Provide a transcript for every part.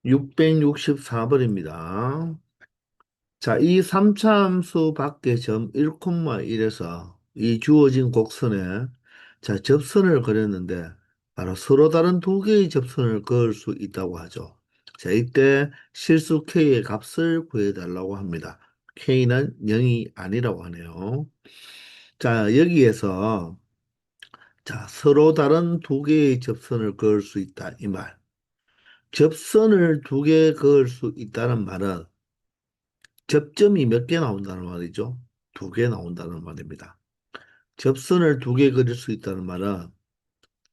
664번입니다. 자, 이 3차 함수 밖에 점 1,1에서 이 주어진 곡선에 자, 접선을 그렸는데 바로 서로 다른 두 개의 접선을 그을 수 있다고 하죠. 자, 이때 실수 K의 값을 구해달라고 합니다. K는 0이 아니라고 하네요. 자, 여기에서 자, 서로 다른 두 개의 접선을 그을 수 있다. 이 말. 접선을 두 개 그을 수 있다는 말은 접점이 몇 개 나온다는 말이죠. 두 개 나온다는 말입니다. 접선을 두 개 그릴 수 있다는 말은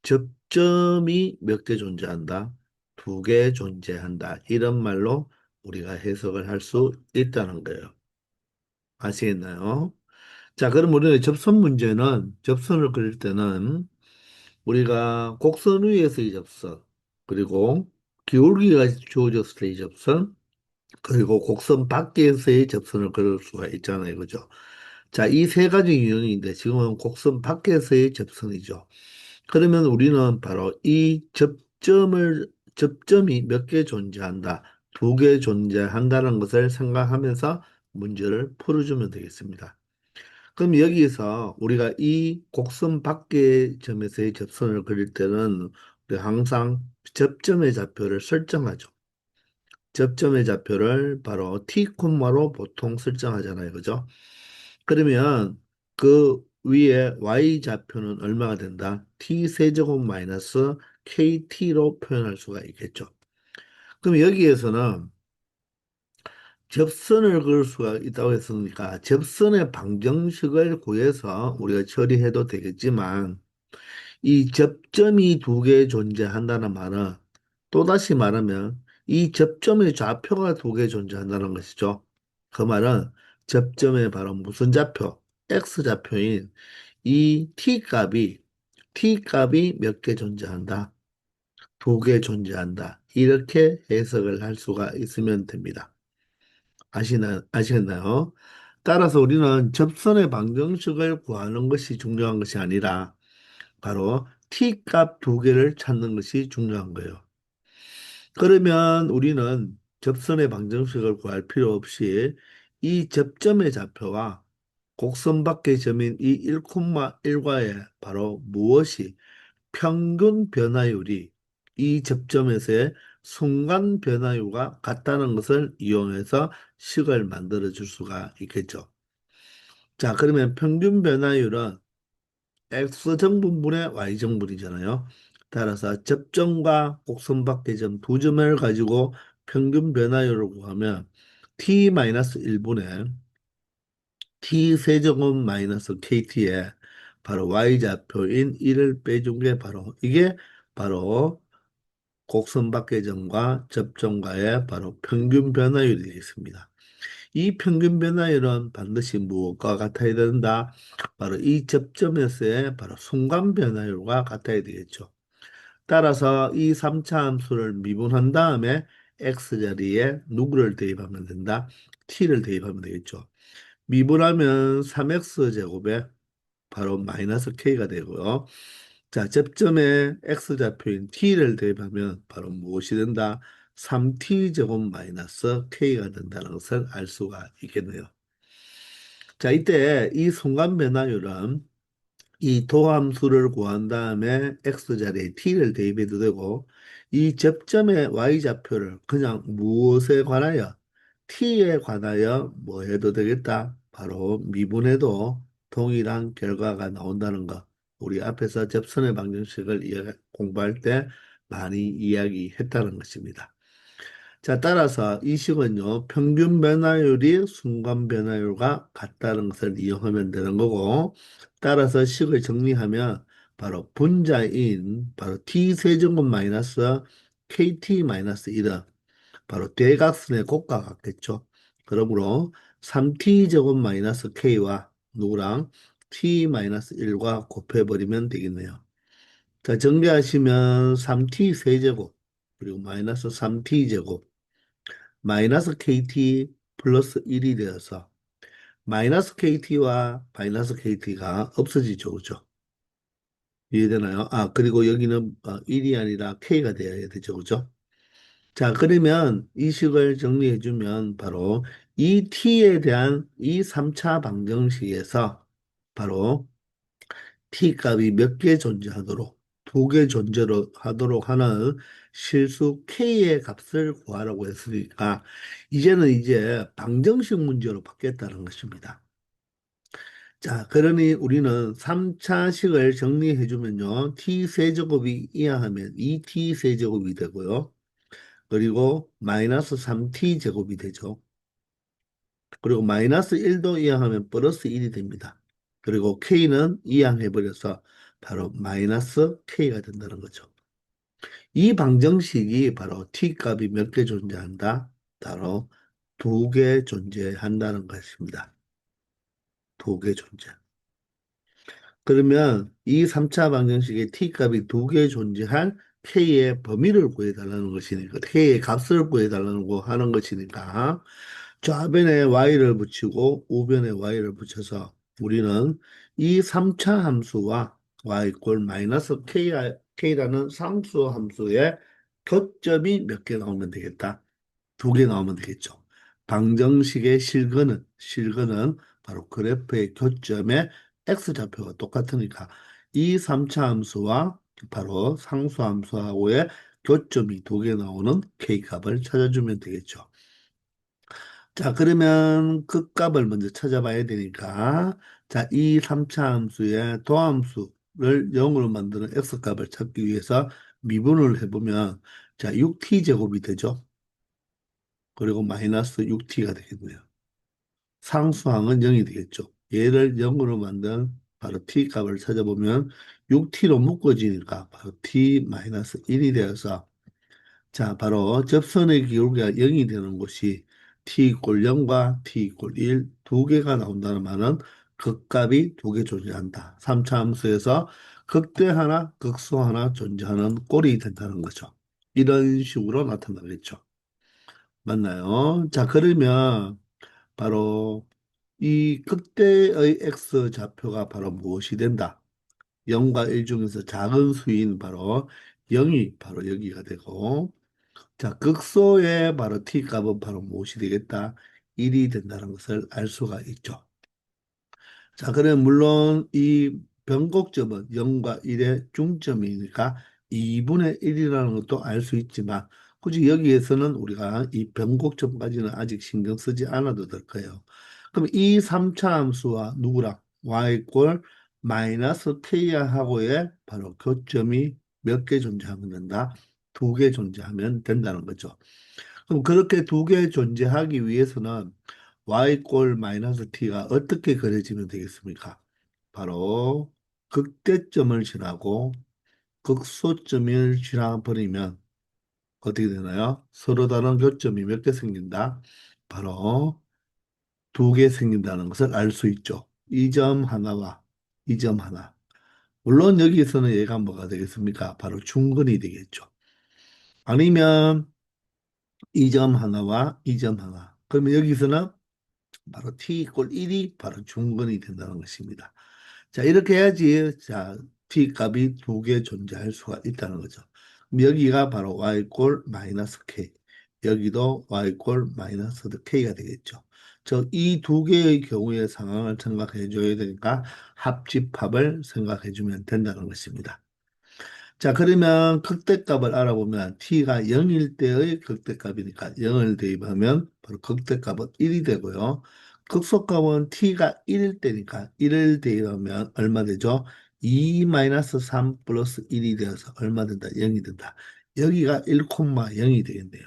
접점이 몇 개 존재한다? 두 개 존재한다. 이런 말로 우리가 해석을 할 수 있다는 거예요. 아시겠나요? 자, 그럼 우리는 접선 문제는 접선을 그릴 때는 우리가 곡선 위에서의 접선, 그리고 기울기가 주어졌을 때의 접선, 그리고 곡선 밖에서의 접선을 그릴 수가 있잖아요. 그죠? 자, 이 세 가지 유형인데 지금은 곡선 밖에서의 접선이죠. 그러면 우리는 바로 이 접점이 몇 개 존재한다, 두 개 존재한다는 것을 생각하면서 문제를 풀어주면 되겠습니다. 그럼 여기서 우리가 이 곡선 밖의 점에서의 접선을 그릴 때는 우리 항상 접점의 좌표를 설정하죠. 접점의 좌표를 바로 t 콤마로 보통 설정하잖아요. 그죠? 그러면 그 위에 y 좌표는 얼마가 된다? t 세제곱 마이너스 kt로 표현할 수가 있겠죠. 그럼 여기에서는 접선을 그을 수가 있다고 했으니까 접선의 방정식을 구해서 우리가 처리해도 되겠지만 이 접점이 두 개 존재한다는 말은 또다시 말하면 이 접점의 좌표가 두 개 존재한다는 것이죠. 그 말은 접점의 바로 무슨 좌표? x좌표인 이 t값이 몇 개 존재한다? 두 개 존재한다. 이렇게 해석을 할 수가 있으면 됩니다. 아시겠나요? 따라서 우리는 접선의 방정식을 구하는 것이 중요한 것이 아니라 바로 t값 두 개를 찾는 것이 중요한 거예요. 그러면 우리는 접선의 방정식을 구할 필요 없이 이 접점의 좌표와 곡선 밖의 점인 이 1,1과의 바로 무엇이 평균 변화율이 이 접점에서의 순간 변화율과 같다는 것을 이용해서 식을 만들어 줄 수가 있겠죠. 자, 그러면 평균 변화율은 x정분분의 y정분이잖아요. 따라서 접점과 곡선 밖의 점 두 점을 가지고 평균 변화율을 구하면 t-1분의 t 세제곱 마이너스 kt에 바로 y좌표인 1을 빼준 게 바로 이게 바로 곡선 밖의 점과 접점과의 바로 평균 변화율이 되겠습니다. 이 평균 변화율은 반드시 무엇과 같아야 된다? 바로 이 접점에서의 바로 순간 변화율과 같아야 되겠죠. 따라서 이 3차 함수를 미분한 다음에 x자리에 누구를 대입하면 된다? t를 대입하면 되겠죠. 미분하면 3x 제곱에 바로 마이너스 k가 되고요. 자, 접점에 x좌표인 t를 대입하면 바로 무엇이 된다? 3t 제곱 마이너스 k가 된다는 것을 알 수가 있겠네요. 자, 이때 이 순간 변화율은 이 도함수를 구한 다음에 x자리에 t를 대입해도 되고 이 접점의 y좌표를 그냥 무엇에 관하여 t에 관하여 뭐 해도 되겠다. 바로 미분해도 동일한 결과가 나온다는 거. 우리 앞에서 접선의 방정식을 공부할 때 많이 이야기했다는 것입니다. 자, 따라서 이 식은요, 평균 변화율이 순간 변화율과 같다는 것을 이용하면 되는 거고, 따라서 식을 정리하면 바로 분자인 바로 t 세제곱 마이너스 kt 마이너스 1은 바로 대각선의 곱과 같겠죠. 그러므로 3t 제곱 마이너스 k와 누구랑 t 마이너스 1과 곱해버리면 되겠네요. 자, 정리하시면 3t 세제곱 그리고 마이너스 3t 제곱 마이너스 kt 플러스 1이 되어서 마이너스 kt와 마이너스 kt가 없어지죠. 그죠? 이해되나요? 아, 그리고 여기는 1이 아니라 k가 되어야 되죠. 그죠? 자, 그러면 이 식을 정리해주면 바로 이 t에 대한 이 3차 방정식에서 바로 t 값이 몇 개 존재하도록, 두 개 존재로 하도록 하는 실수 k의 값을 구하라고 했으니까 이제는 이제 방정식 문제로 바뀌었다는 것입니다. 자, 그러니 우리는 3차식을 정리해주면요. t 세제곱이 이하하면 2t 세제곱이 되고요. 그리고 마이너스 3t 제곱이 되죠. 그리고 마이너스 1도 이항하면 플러스 1이 됩니다. 그리고 k는 이항해버려서 바로 마이너스 k가 된다는 거죠. 이 방정식이 바로 t 값이 몇 개 존재한다? 바로 두 개 존재한다는 것입니다. 두 개 존재. 그러면 이 3차 방정식의 t값이 두 개 존재한 k의 범위를 구해달라는 것이니까, k의 값을 구해달라는 거 하는 것이니까, 좌변에 y를 붙이고 우변에 y를 붙여서 우리는 이 3차 함수와 y 꼴 마이너스 k라는 상수 함수의 교점이 몇 개 나오면 되겠다. 두 개 나오면 되겠죠. 방정식의 실근은 바로 그래프의 교점의 x좌표가 똑같으니까 이 3차 함수와 바로 상수 함수하고의 교점이 두 개 나오는 k값을 찾아주면 되겠죠. 자, 그러면 그 값을 먼저 찾아봐야 되니까 자, 이 3차 함수의 도함수를 0으로 만드는 x값을 찾기 위해서 미분을 해보면 자, 6t 제곱이 되죠. 그리고 마이너스 6t가 되겠네요. 상수항은 0이 되겠죠. 얘를 0으로 만든 바로 t 값을 찾아보면 6t로 묶어지니까 바로 t-1이 되어서 자, 바로 접선의 기울기가 0이 되는 곳이 t 이꼴 0과 t 이꼴 1 두 개가 나온다는 말은 극값이 두 개 존재한다. 3차 함수에서 극대 하나, 극소 하나 존재하는 꼴이 된다는 거죠. 이런 식으로 나타나겠죠. 맞나요? 자, 그러면 바로 이 극대의 x 좌표가 바로 무엇이 된다? 0과 1 중에서 작은 수인 바로 0이 바로 여기가 되고 자, 극소의 바로 t 값은 바로 무엇이 되겠다? 1이 된다는 것을 알 수가 있죠. 자, 그럼 물론 이 변곡점은 0과 1의 중점이니까 2분의 1이라는 것도 알 수 있지만 굳이 여기에서는 우리가 이 변곡점까지는 아직 신경 쓰지 않아도 될 거예요. 그럼 이 3차 함수와 누구랑 y꼴 마이너스 k하고의 바로 교점이 몇 개 존재하면 된다? 두 개 존재하면 된다는 거죠. 그럼 그렇게 두 개 존재하기 위해서는 y꼴 마이너스 t가 어떻게 그려지면 되겠습니까? 바로 극대점을 지나고 극소점을 지나버리면 어떻게 되나요? 서로 다른 교점이 몇 개 생긴다? 바로 두 개 생긴다는 것을 알 수 있죠. 이 점 하나와 이 점 하나. 물론 여기에서는 얘가 뭐가 되겠습니까? 바로 중근이 되겠죠. 아니면 이 점 하나와 이 점 하나. 그러면 여기서는 바로 t 이꼴 1이 바로 중근이 된다는 것입니다. 자, 이렇게 해야지, 자, t 값이 두 개 존재할 수가 있다는 거죠. 그럼 여기가 바로 y꼴 마이너스 k. 여기도 y꼴 마이너스 k가 되겠죠. 이 두 개의 경우의 상황을 생각해 줘야 되니까 합집합을 생각해 주면 된다는 것입니다. 자, 그러면 극대값을 알아보면 t가 0일 때의 극대값이니까 0을 대입하면 바로 극대값은 1이 되고요. 극소값은 t가 1일 때니까 1을 대입하면 얼마 되죠? 2-3 플러스 1이 되어서 얼마 된다? 0이 된다. 여기가 1,0이 되겠네요.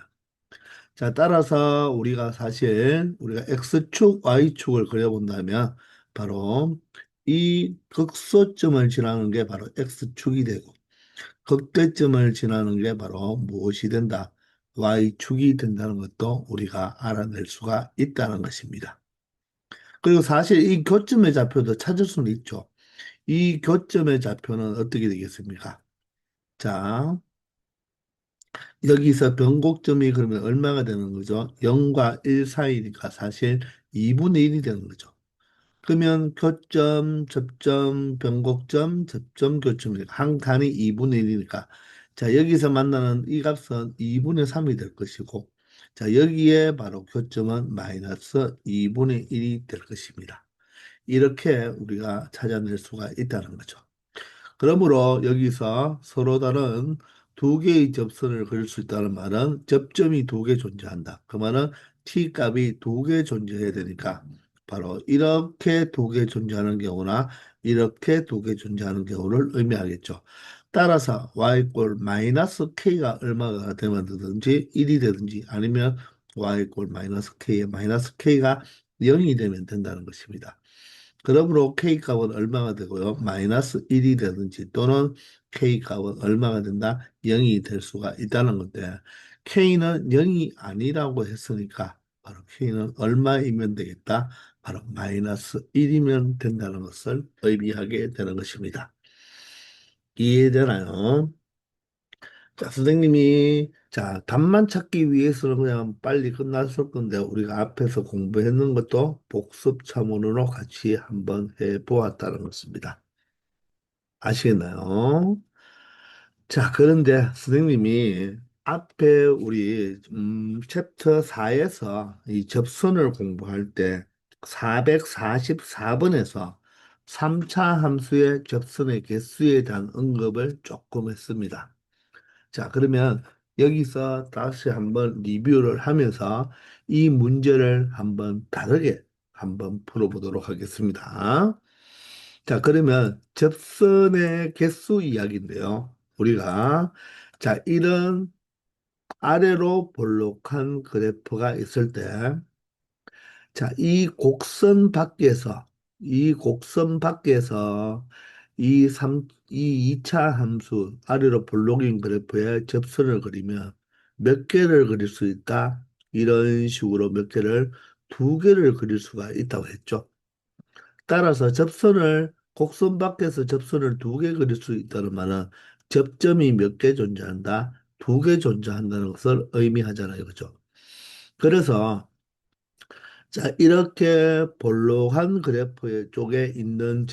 자, 따라서 우리가 사실 우리가 x축, y축을 그려본다면 바로 이 극소점을 지나는 게 바로 x축이 되고 극대점을 지나는 게 바로 무엇이 된다? y축이 된다는 것도 우리가 알아낼 수가 있다는 것입니다. 그리고 사실 이 교점의 좌표도 찾을 수는 있죠. 이 교점의 좌표는 어떻게 되겠습니까? 자, 여기서 변곡점이 그러면 얼마가 되는 거죠? 0과 1 사이니까 사실 2분의 1이 되는 거죠. 그러면 교점, 접점, 변곡점, 접점, 교점이니까 한 칸이 2분의 1이니까 자, 여기서 만나는 이 값은 2분의 3이 될 것이고, 자, 여기에 바로 교점은 마이너스 2분의 1이 될 것입니다. 이렇게 우리가 찾아낼 수가 있다는 거죠. 그러므로 여기서 서로 다른 두 개의 접선을 그릴 수 있다는 말은 접점이 두 개 존재한다. 그 말은 t 값이 두 개 존재해야 되니까 바로 이렇게 두 개 존재하는 경우나 이렇게 두 개 존재하는 경우를 의미하겠죠. 따라서 y 마이너스 k가 얼마가 되면 되든지 1이 되든지 아니면 y 마이너스 k에 마이너스 k가 0이 되면 된다는 것입니다. 그러므로 K값은 얼마가 되고요? 마이너스 1이 되든지 또는 K값은 얼마가 된다? 0이 될 수가 있다는 건데 K는 0이 아니라고 했으니까 바로 K는 얼마이면 되겠다? 바로 마이너스 1이면 된다는 것을 의미하게 되는 것입니다. 이해되나요? 자, 선생님이 답만 찾기 위해서는 그냥 빨리 끝났을 건데 우리가 앞에서 공부했는 것도 복습 차원으로 같이 한번 해 보았다는 것입니다. 아시겠나요? 자, 그런데 선생님이 앞에 우리 챕터 4에서 이 접선을 공부할 때 444번에서 3차 함수의 접선의 개수에 대한 언급을 조금 했습니다. 자, 그러면 여기서 다시 한번 리뷰를 하면서 이 문제를 한번 다르게 한번 풀어보도록 하겠습니다. 자, 그러면 접선의 개수 이야기인데요. 우리가 이런 아래로 볼록한 그래프가 있을 때 이 곡선 밖에서 이 2차 함수 아래로 볼록인 그래프에 접선을 그리면 몇 개를 그릴 수 있다? 이런 식으로 몇 개를 두 개를 그릴 수가 있다고 했죠. 따라서 곡선 밖에서 접선을 두 개 그릴 수 있다는 말은 접점이 몇 개 존재한다? 두 개 존재한다는 것을 의미하잖아요. 그죠? 그래서 이렇게 볼록한 그래프 쪽에 있는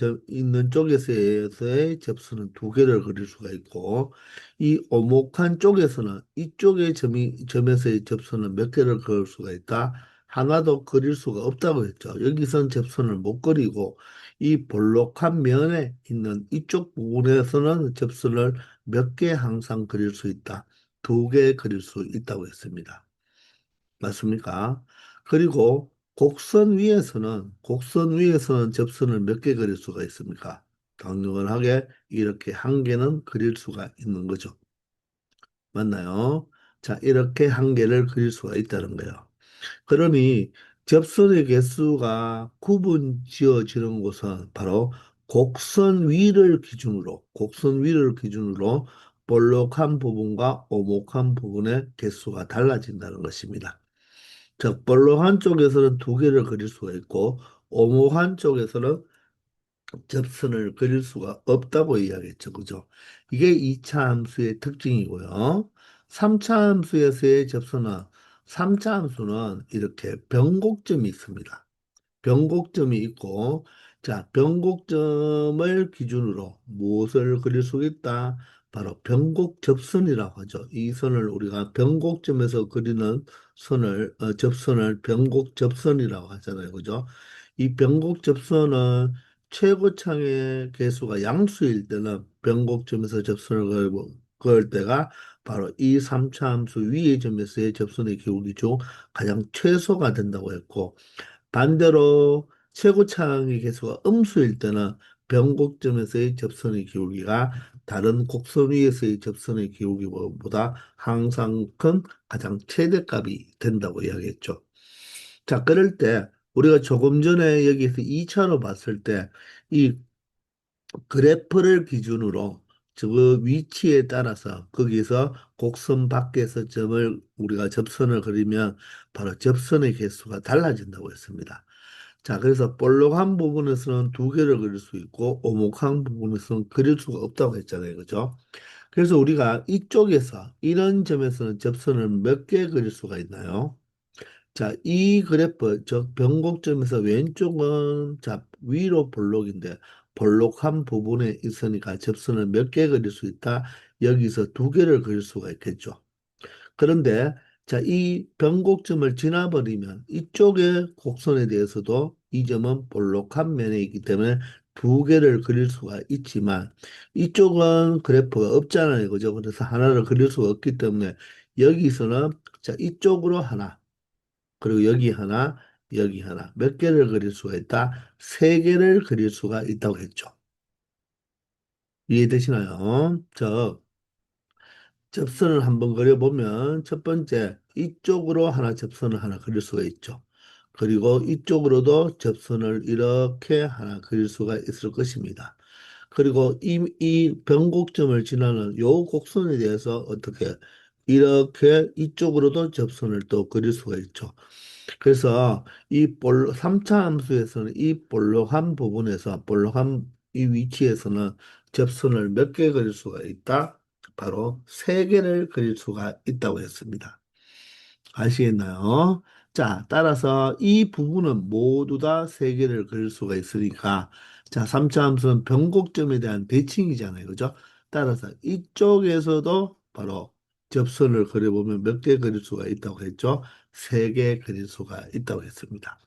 쪽에서의 접선은 두 개를 그릴 수가 있고, 이 오목한 쪽에서는 이쪽의 점에서의 접선은 몇 개를 그릴 수가 있다? 하나도 그릴 수가 없다고 했죠. 여기선 접선을 못 그리고, 이 볼록한 면에 있는 이쪽 부분에서는 접선을 몇 개 항상 그릴 수 있다. 두 개 그릴 수 있다고 했습니다. 맞습니까? 그리고 곡선 위에서는 접선을 몇 개 그릴 수가 있습니까? 당연하게 이렇게 한 개는 그릴 수가 있는 거죠. 맞나요? 자, 이렇게 한 개를 그릴 수가 있다는 거예요. 그러니 접선의 개수가 구분 지어지는 곳은 바로 곡선 위를 기준으로 볼록한 부분과 오목한 부분의 개수가 달라진다는 것입니다. 즉, 볼록한 쪽에서는 두 개를 그릴 수가 있고, 오목한 쪽에서는 접선을 그릴 수가 없다고 이야기했죠. 그죠? 이게 2차 함수의 특징이고요. 3차 함수에서의 접선은, 3차 함수는 이렇게 변곡점이 있습니다. 변곡점이 있고, 변곡점을 기준으로 무엇을 그릴 수 있다? 바로 변곡접선이라고 하죠. 이 선을 우리가 변곡점에서 그리는 접선을 변곡접선이라고 하잖아요. 그죠? 이 변곡접선은 최고창의 개수가 양수일 때는 변곡점에서 접선을 그을 때가 바로 이 3차 함수 위의 점에서의 접선의 기울기 중 가장 최소가 된다고 했고, 반대로 최고창의 개수가 음수일 때는 변곡점에서의 접선의 기울기가 다른 곡선 위에서의 접선의 기울기보다 항상 큰 가장 최대값이 된다고 이야기했죠. 자, 그럴 때 우리가 조금 전에 여기서 2차로 봤을 때 이 그래프를 기준으로 그 위치에 따라서 거기서 곡선 밖에서 우리가 접선을 그리면 바로 접선의 개수가 달라진다고 했습니다. 자, 그래서 볼록한 부분에서는 두 개를 그릴 수 있고 오목한 부분에서는 그릴 수가 없다고 했잖아요. 그죠? 그래서 우리가 이쪽에서 이런 점에서는 접선을 몇 개 그릴 수가 있나요? 자, 이 그래프, 즉 변곡점에서 왼쪽은 위로 볼록인데 볼록한 부분에 있으니까 접선을 몇 개 그릴 수 있다. 여기서 두 개를 그릴 수가 있겠죠. 그런데 자, 이 변곡점을 지나버리면 이쪽의 곡선에 대해서도 이 점은 볼록한 면에 있기 때문에 두 개를 그릴 수가 있지만 이쪽은 그래프가 없잖아요. 그죠? 그래서 하나를 그릴 수가 없기 때문에 여기서는 자, 이쪽으로 하나, 그리고 여기 하나, 여기 하나 몇 개를 그릴 수가 있다? 세 개를 그릴 수가 있다고 했죠. 이해되시나요? 접선을 한번 그려보면 첫 번째 이쪽으로 하나 접선을 하나 그릴 수가 있죠. 그리고 이쪽으로도 접선을 이렇게 하나 그릴 수가 있을 것입니다. 그리고 이 변곡점을 지나는 요 곡선에 대해서 어떻게 이렇게 이쪽으로도 접선을 또 그릴 수가 있죠. 그래서 3차 함수에서는 이 볼록한 부분에서 볼록한 이 위치에서는 접선을 몇 개 그릴 수가 있다? 바로 세 개를 그릴 수가 있다고 했습니다. 아시겠나요? 자, 따라서 이 부분은 모두 다 세 개를 그릴 수가 있으니까 자, 3차 함수는 변곡점에 대한 대칭이잖아요. 그죠? 따라서 이쪽에서도 바로 접선을 그려보면 몇 개 그릴 수가 있다고 했죠? 세 개 그릴 수가 있다고 했습니다.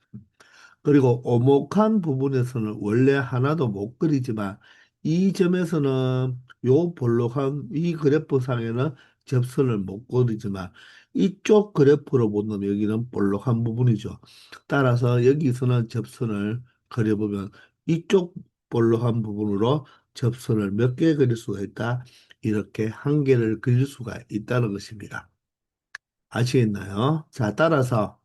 그리고 오목한 부분에서는 원래 하나도 못 그리지만 이 점에서는 요 볼록한 이 그래프상에는 접선을 못 그리지만 이쪽 그래프로 보면 여기는 볼록한 부분이죠. 따라서 여기서는 접선을 그려보면 이쪽 볼록한 부분으로 접선을 몇 개 그릴 수가 있다. 이렇게 한 개를 그릴 수가 있다는 것입니다. 아시겠나요? 자, 따라서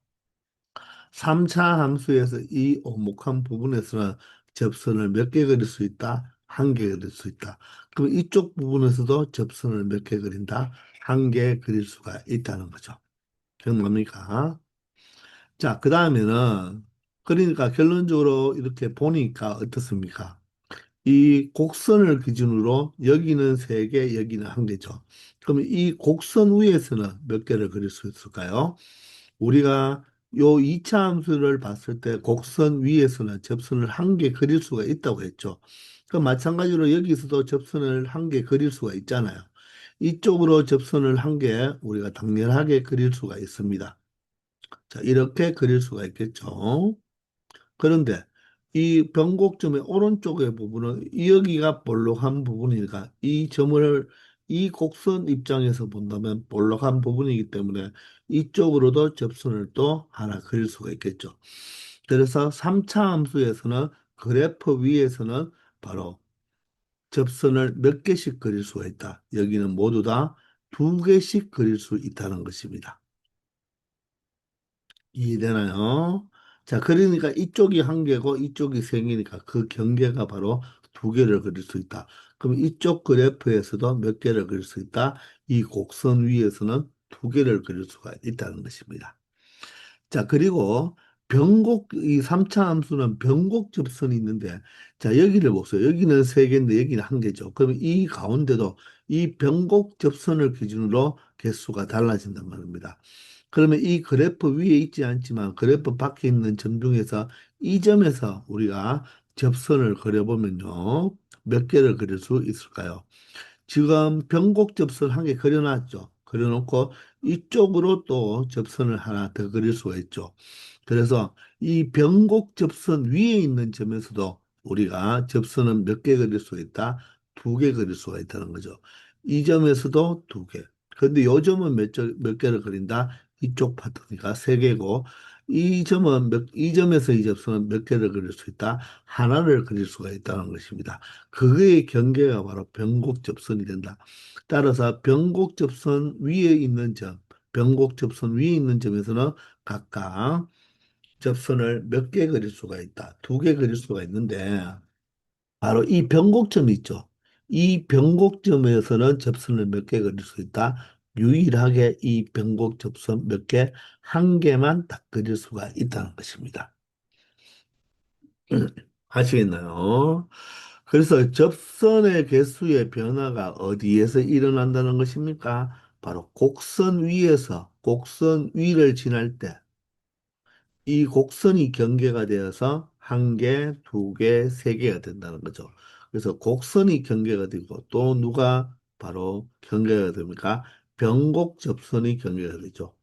3차 함수에서 이 오목한 부분에서는 접선을 몇 개 그릴 수 있다? 한 개 그릴 수 있다. 그럼 이쪽 부분에서도 접선을 몇 개 그린다? 한 개 그릴 수가 있다는 거죠. 기억납니까? 자, 그 다음에는 그러니까 결론적으로 이렇게 보니까 어떻습니까? 이 곡선을 기준으로 여기는 세 개, 여기는 한 개죠. 그러면 이 곡선 위에서는 몇 개를 그릴 수 있을까요? 우리가 요 2차 함수를 봤을 때 곡선 위에서는 접선을 한 개 그릴 수가 있다고 했죠. 그 마찬가지로 여기서도 접선을 한 개 그릴 수가 있잖아요. 이쪽으로 접선을 한 개 우리가 당연하게 그릴 수가 있습니다. 자, 이렇게 그릴 수가 있겠죠. 그런데 이 변곡점의 오른쪽의 부분은 여기가 볼록한 부분이니까 이 점을 이 곡선 입장에서 본다면 볼록한 부분이기 때문에 이쪽으로도 접선을 또 하나 그릴 수가 있겠죠. 그래서 3차 함수에서는 그래프 위에서는 바로 접선을 몇 개씩 그릴 수가 있다. 여기는 모두 다 두 개씩 그릴 수 있다는 것입니다. 이해되나요? 자, 그러니까 이쪽이 한 개고 이쪽이 세 개니까 그 경계가 바로 두 개를 그릴 수 있다. 그럼 이쪽 그래프에서도 몇 개를 그릴 수 있다? 이 곡선 위에서는 두 개를 그릴 수가 있다는 것입니다. 자, 그리고 이 3차 함수는 변곡 접선이 있는데, 자, 여기를 보세요. 여기는 세 개인데 여기는 한 개죠. 그러면 이 가운데도 이 변곡 접선을 기준으로 개수가 달라진단 말입니다. 그러면 이 그래프 위에 있지 않지만 그래프 밖에 있는 점 중에서 이 점에서 우리가 접선을 그려보면요. 몇 개를 그릴 수 있을까요? 지금 변곡 접선 한 개 그려놨죠. 그려놓고 이쪽으로 또 접선을 하나 더 그릴 수가 있죠. 그래서 이 변곡 접선 위에 있는 점에서도 우리가 접선은 몇 개 그릴 수 있다? 두 개 그릴 수가 있다는 거죠. 이 점에서도 두 개. 근데 요 점은 몇 개를 그린다? 이쪽 파트니까 세 개고, 이 점에서 이 접선은 몇 개를 그릴 수 있다? 하나를 그릴 수가 있다는 것입니다. 그거의 경계가 바로 변곡 접선이 된다. 따라서 변곡 접선 위에 있는 점, 변곡 접선 위에 있는 점에서는 각각 접선을 몇 개 그릴 수가 있다. 두 개 그릴 수가 있는데, 바로 이 변곡점이 있죠. 이 변곡점에서는 접선을 몇 개 그릴 수 있다. 유일하게 이 변곡 접선 몇 개, 한 개만 딱 그릴 수가 있다는 것입니다. 아시겠나요? 그래서 접선의 개수의 변화가 어디에서 일어난다는 것입니까? 바로 곡선 위에서 곡선 위를 지날 때 이 곡선이 경계가 되어서 한 개, 두 개, 세 개가 된다는 거죠. 그래서 곡선이 경계가 되고 또 누가 바로 경계가 됩니까? 변곡 접선이 경계가 되죠.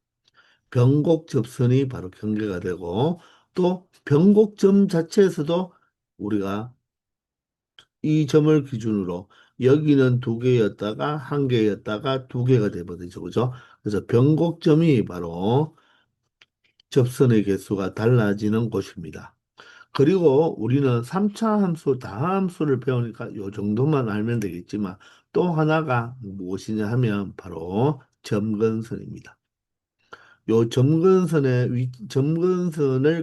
변곡 접선이 바로 경계가 되고 또 변곡점 자체에서도 우리가 이 점을 기준으로 여기는 두 개였다가 한 개였다가 두 개가 되거든요. 그죠? 그래서 변곡점이 바로 접선의 개수가 달라지는 곳입니다. 그리고 우리는 3차 함수, 다함수를 배우니까 요 정도만 알면 되겠지만 또 하나가 무엇이냐 하면 바로 점근선입니다. 요 점근선을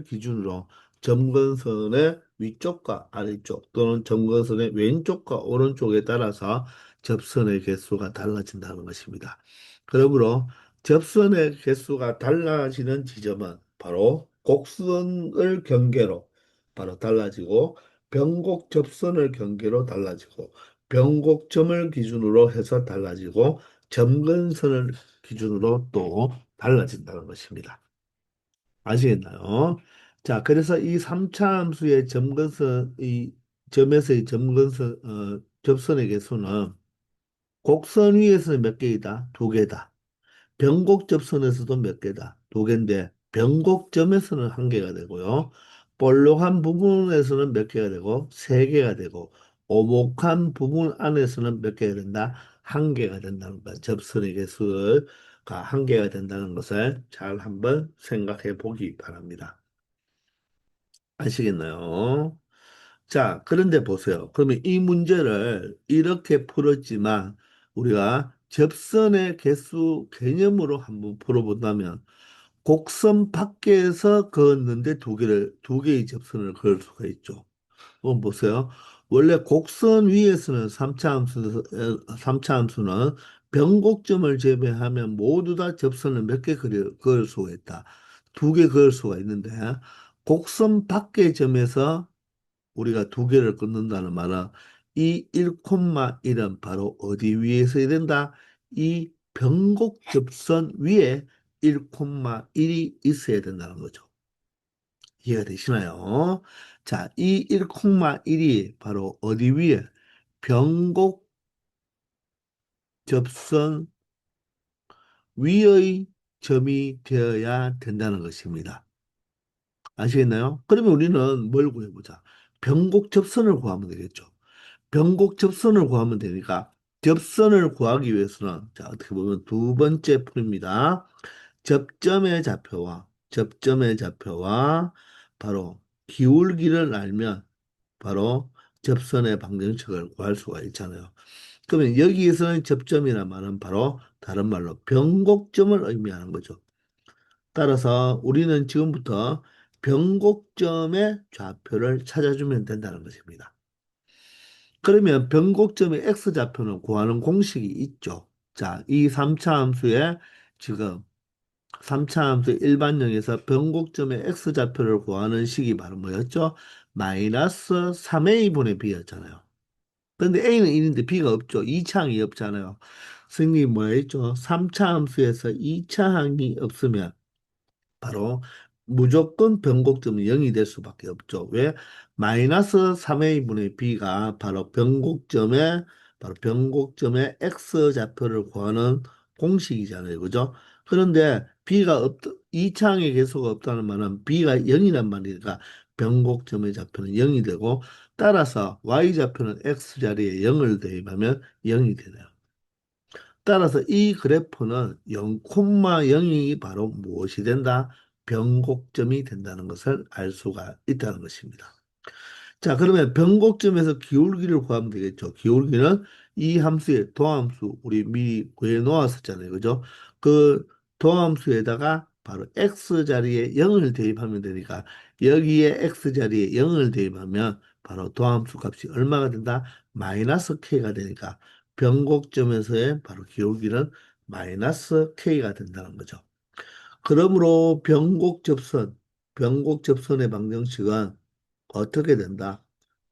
기준으로 점근선의 위쪽과 아래쪽 또는 점근선의 왼쪽과 오른쪽에 따라서 접선의 개수가 달라진다는 것입니다. 그러므로 접선의 개수가 달라지는 지점은 바로 곡선을 경계로 바로 달라지고 변곡 접선을 경계로 달라지고 변곡점을 기준으로 해서 달라지고 점근선을 기준으로 또 달라진다는 것입니다. 아시겠나요? 자, 그래서 이 3차 함수의 점근선, 이 점에서의 점근선, 접선의 개수는 곡선 위에서는 몇 개이다? 두 개다. 변곡 접선에서도 몇 개다? 두 개인데, 변곡점에서는 한 개가 되고요. 볼록한 부분에서는 몇 개가 되고, 세 개가 되고, 오목한 부분 안에서는 몇 개가 된다? 한 개가 된다는 것. 접선의 개수가 한 개가 된다는 것을 잘 한번 생각해 보기 바랍니다. 아시겠나요? 자, 그런데 보세요. 그러면 이 문제를 이렇게 풀었지만 우리가 접선의 개수 개념으로 한번 풀어본다면 곡선 밖에서 그었는데 두 개의 접선을 그을 수가 있죠. 한번 보세요. 원래 곡선 위에서는 3차 함수는 변곡점을 제외하면 모두 다 접선을 몇 개 그을 수가 있다. 두 개 그을 수가 있는데 곡선 밖의 점에서 우리가 두 개를 끊는다는 말은 이 1,1은 바로 어디 위에 있어야 된다? 이 변곡 접선 위에 1,1이 있어야 된다는 거죠. 이해가 되시나요? 자, 이 1,1이 바로 어디 위에? 변곡 접선 위의 점이 되어야 된다는 것입니다. 아시겠나요? 그러면 우리는 뭘 구해보자. 변곡 접선을 구하면 되겠죠. 변곡 접선을 구하면 되니까 접선을 구하기 위해서는 자, 어떻게 보면 두 번째 풀입니다. 접점의 좌표와 바로 기울기를 알면 바로 접선의 방정식을 구할 수가 있잖아요. 그러면 여기에서는 접점이란 말은 바로 다른 말로 변곡점을 의미하는 거죠. 따라서 우리는 지금부터 변곡점의 좌표를 찾아주면 된다는 것입니다. 그러면 변곡점의 x좌표는 구하는 공식이 있죠. 자, 이 3차 함수의 지금 3차 함수 일반형에서 변곡점의 x좌표를 구하는 식이 바로 뭐였죠? 마이너스 3a분의 b였잖아요. 근데 a는 1인데 b가 없죠. 2차 항이 없잖아요. 선생님이 뭐라 했죠? 3차 함수에서 2차 항이 없으면 바로 무조건 변곡점은 0이 될 수밖에 없죠. 왜? 마이너스 3a분의 b가 바로 변곡점의 x좌표를 구하는 공식이잖아요. 그죠? 그런데 이차항의 개수가 없다는 말은 b가 0이란 말이니까 변곡점의 좌표는 0이 되고 따라서 y좌표는 x자리에 0을 대입하면 0이 되네요. 따라서 이 그래프는 0,0이 바로 무엇이 된다? 변곡점이 된다는 것을 알 수가 있다는 것입니다. 자, 그러면 변곡점에서 기울기를 구하면 되겠죠. 기울기는 이 함수의 도함수, 우리 미리 구해 놓았었잖아요. 그죠? 그 도함수에다가 바로 x 자리에 0을 대입하면 되니까 여기에 x 자리에 0을 대입하면 바로 도함수 값이 얼마가 된다? 마이너스 k가 되니까 변곡점에서의 바로 기울기는 마이너스 k가 된다는 거죠. 그러므로 변곡접선의 방정식은 어떻게 된다?